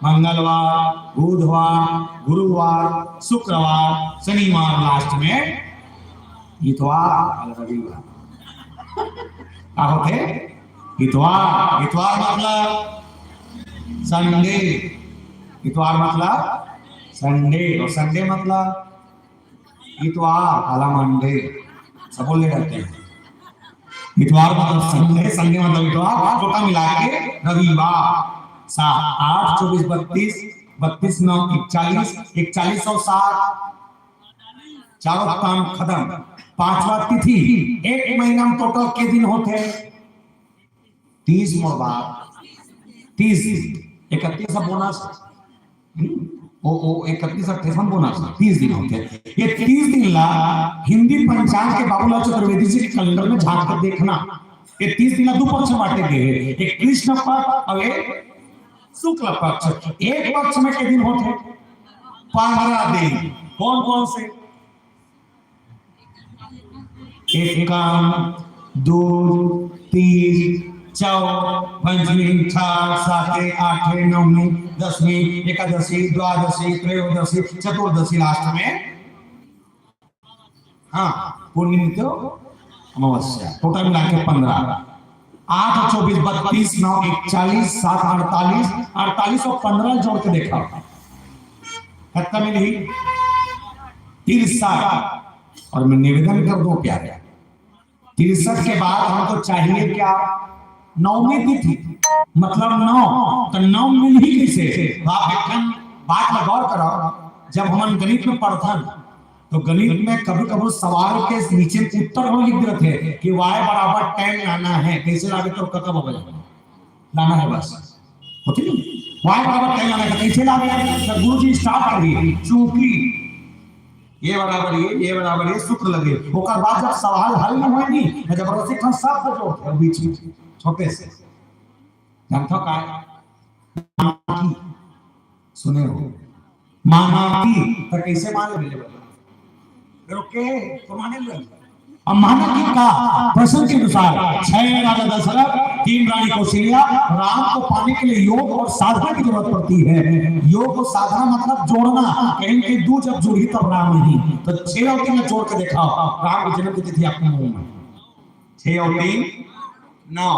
मंगलवार बुधवार गुरुवार शुक्रवार शनिवार, लास्ट में इतवार रविवार। क्या होते? इतवार। इतवार मतलब संडे, इतवार मतलब संडे, और संडे मतलब इतवार काला मंडे, सब बोले रहते हैं। इतवार मतलब संडे, संडे मतलब इतवार, टोटा मिला के रविवार। 7 8 24 32 32 9 41 41 और 7 चारों काम खत्म। 5वां तिथि, एक महीना में टोटल के दिन होते 30 मोरबार 30 31 बोनस, वो 31 28 बोनस 30 दिन होते हैं। ये 30 दिन ला हिंदी पंचांग के बाबूलाल चतुर्वेदी जी के कैलेंडर में झांक कर देखना। ये 30 दिन 2 पक्ष बांटे गए, एक कृष्ण पक्ष और एक शुक्ल पक्ष। एक पक्ष में के दिन होते 15 दिन। कौन कौन से? एकम, दूज, तीज, चौथ, पंचमी, छठ, सातवें, आठवें, नवमी, दसवीं, एकादशी, द्वादशी, त्रयोदशी, चतुर्दशी, लास्ट में हाँ पूर्णिमा तो अमावस्या। टोटल मिला के 15। 8 और 24 32 9 41 7 48 48 और 15 जोड़ के देखा कितना मिली 63। और मैं निवेदन कर दूं प्यारे, 63 के बाद हमको चाहिए क्या? नवमी तिथि, मतलब 9। तो 9 मिल ही कैसे? आप एक बात में गौर करो, जब हम गणित में पढ़ते तो तो गणित में कभी कभी सवाल के नीचे उत्तर हम लिख देते थे कि y बराबर tan लाना है, कैसे लागे तो कब होगा लाना है बस, होती नहीं y बराबर tan लाना है कैसे लागे, तो गुरुजी स्टार्ट कर दिए चूंकि ये बराबर ये सूत्र लगे, ओकर बाद जब सवाल हल नहीं होएगी मैं जबरदस्ती हम सब को जोड़ते हैं बीच में छोटे से जानता का सुने हो माना की तो कैसे मान ले ओके तो माने ले अब माना की का प्रश्न के अनुसार 6 राजा दशरथ 3 रानी कौशल्या राम को पाने के लिए योग और साधना की जरूरत पड़ती है। योग और साधना मतलब जोड़ना, कहेंगे दो जब जोड़ी तब राम नहीं, तो 6 और 3 जोड़ के देखा राम की जन्म की तिथि आपको मालूम है 6 और 3 9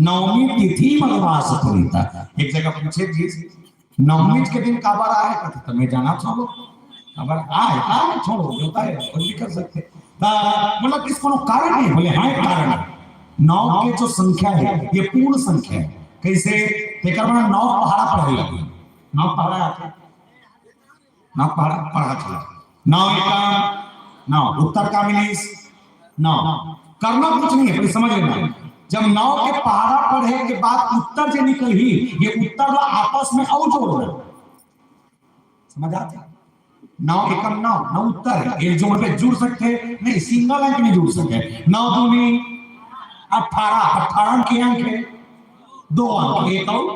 नवमी तिथि मलमास पुनीता। एक जगह पूछे जी नवमी के दिन काबर आए कहते तो मैं जाना छोड़ो काबर आए छोड़ो होता है कोई भी कर सकते मतलब किस कोनो कारण नहीं बोले हाँ कारण है। 9 के जो संख्या है ये पूर्ण संख्या है, कैसे देखा बना 9 पहाड़ा पढ़े लगे 9 पहाड़ा आता 9 पहाड़ा पढ़ा चला 9 एका 9 उत्तर का मिनीस 9 करना कुछ नहीं है, समझ लेना जब 9 के पहाड़ा पढ़े के बाद उत्तर जो निकल ही ये उत्तर आपस में और जोड़ रहे समझ आते 9 एकम 9 उत्तर है, एक जोड़ पे जुड़ सकते नहीं, सिंगल अंक नहीं जुड़ सकते 9 दूनी 18 18 के अंक है 2 अंक एक और